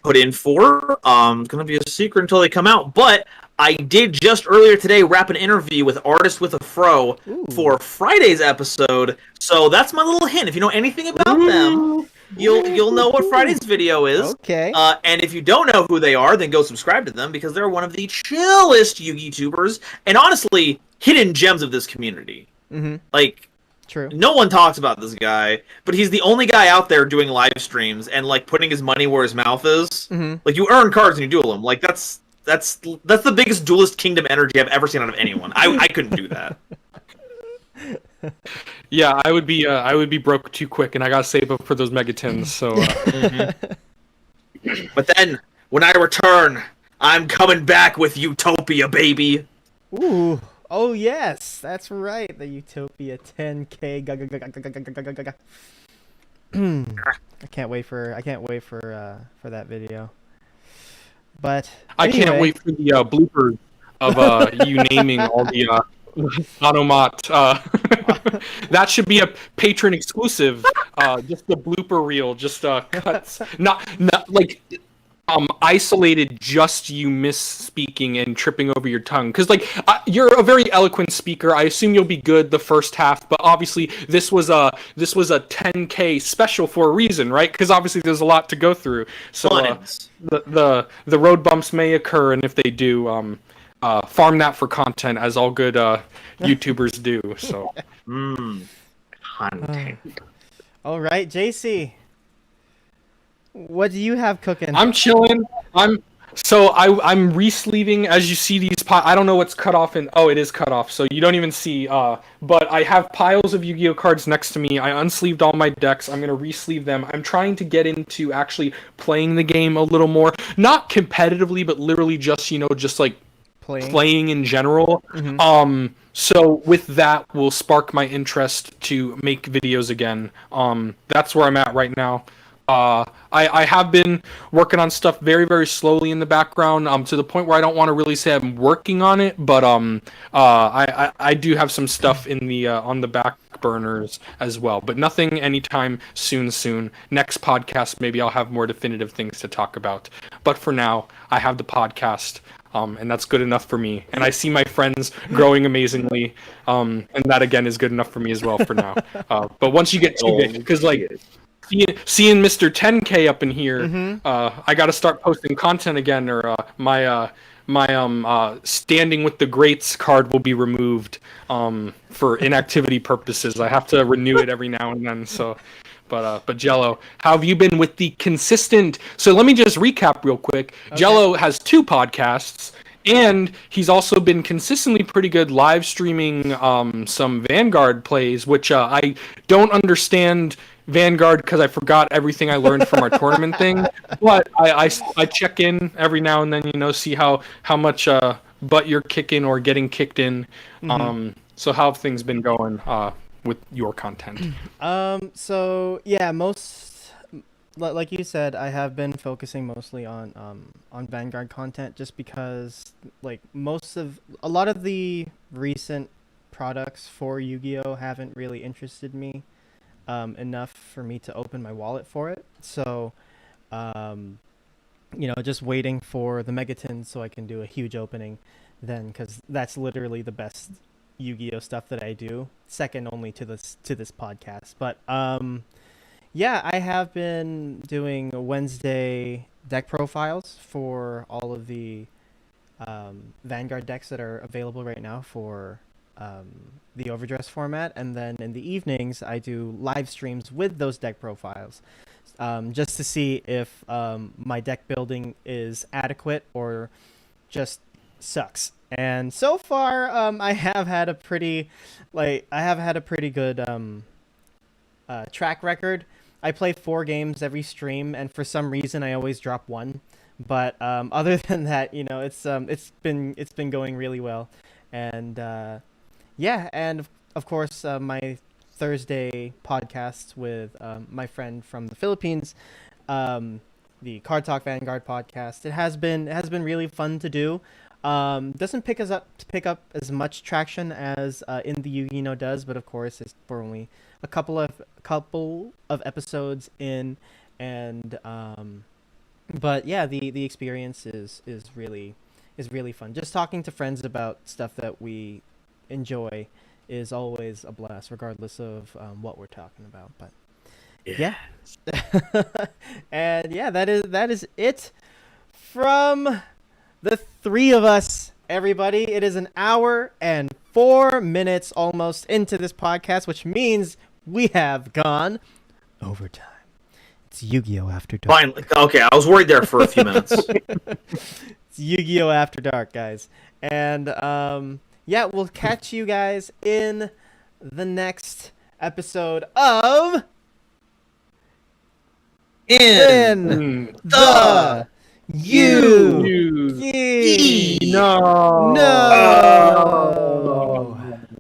put in for. Going to be a secret until they come out, but I did just earlier today wrap an interview with Artist with a Fro for Friday's episode, so that's my little hint. If you know anything about them, you'll know what Friday's video is. Okay. And if you don't know who they are, then go subscribe to them because they're one of the chillest YouTubers and honestly hidden gems of this community. Mm-hmm. Like, True. no one talks about this guy, but he's the only guy out there doing live streams and like putting his money where his mouth is. Mm-hmm. Like, you earn cards and you duel them. Like, that's the biggest duelist kingdom energy I've ever seen out of anyone. I couldn't do that. Yeah, I would be broke too quick, and I gotta save up for those megatins. So, But then, when I return, I'm coming back with Utopia, baby. Ooh. Oh yes, that's right. The Utopia 10K. I can't wait for that video. But I can't anyway. wait for the bloopers of you naming all the automat. That should be a patron exclusive. Just a blooper reel, just cuts, not like isolated, just you misspeaking and tripping over your tongue. Because like you're a very eloquent speaker. I assume you'll be good the first half, but obviously this was a 10K special for a reason, right? Because obviously there's a lot to go through. So the road bumps may occur, and if they do, farm that for content, as all good YouTubers do. So, Content. All right, JC. What do you have cooking? I'm chilling. I'm re-sleeving. As you see these I don't know what's cut off in. Oh, it is cut off, so you don't even see. But I have piles of Yu-Gi-Oh cards next to me. I unsleeved all my decks. I'm gonna re-sleeve them. I'm trying to get into actually playing the game a little more, not competitively, but literally just like playing in general. Mm-hmm. So with that will spark my interest to make videos again. That's where I'm at right now. I have been working on stuff very, very slowly in the background, to the point where I don't want to really say I'm working on it, but I do have some stuff in the on the back burners as well, but nothing anytime soon. Next podcast, maybe I'll have more definitive things to talk about. But for now, I have the podcast, and that's good enough for me. And I see my friends growing amazingly, and that again is good enough for me as well for now. But once you get too big, because like. Seeing Mr. 10K up in here, I got to start posting content again, or my standing with the greats card will be removed for inactivity purposes. I have to renew it every now and then. So, but Jello, how have you been with the consistent? So let me just recap real quick. Okay. Jello has 2 podcasts. And he's also been consistently pretty good live streaming some Vanguard plays, which I don't understand Vanguard because I forgot everything I learned from our tournament thing. But I check in every now and then, see how much butt you're kicking or getting kicked in. So how have things been going with your content? So yeah, like you said, I have been focusing mostly on Vanguard content, just because like a lot of the recent products for Yu-Gi-Oh haven't really interested me enough for me to open my wallet for it. So just waiting for the Megatins so I can do a huge opening then, because that's literally the best Yu-Gi-Oh stuff that I do, second only to this podcast. But yeah, I have been doing Wednesday deck profiles for all of the Vanguard decks that are available right now for the Overdress format. And then in the evenings, I do live streams with those deck profiles just to see if my deck building is adequate or just sucks. And so far, I have had a pretty good track record. I play 4 games every stream, and for some reason I always drop 1. But other than that, it's been going really well. And yeah, and of course my Thursday podcast with my friend from the Philippines, the Card Talk Vanguard podcast. It has been really fun to do. Doesn't pick up as much traction as In the Yu-Gi-Know does, but of course it's for only a couple of episodes in, and but yeah, the experience is really fun. Just talking to friends about stuff that we enjoy is always a blast, regardless of what we're talking about. But Yeah. And yeah, that is it from the three of us, everybody. It is an hour and 4 minutes almost into this podcast, which means we have gone overtime. It's Yu-Gi-Oh! After Dark. Finally. Okay, I was worried there for a few minutes. It's Yu-Gi-Oh! After Dark, guys. And yeah, we'll catch you guys in the next episode of In the You. Yu-Gi-Oh! No. No.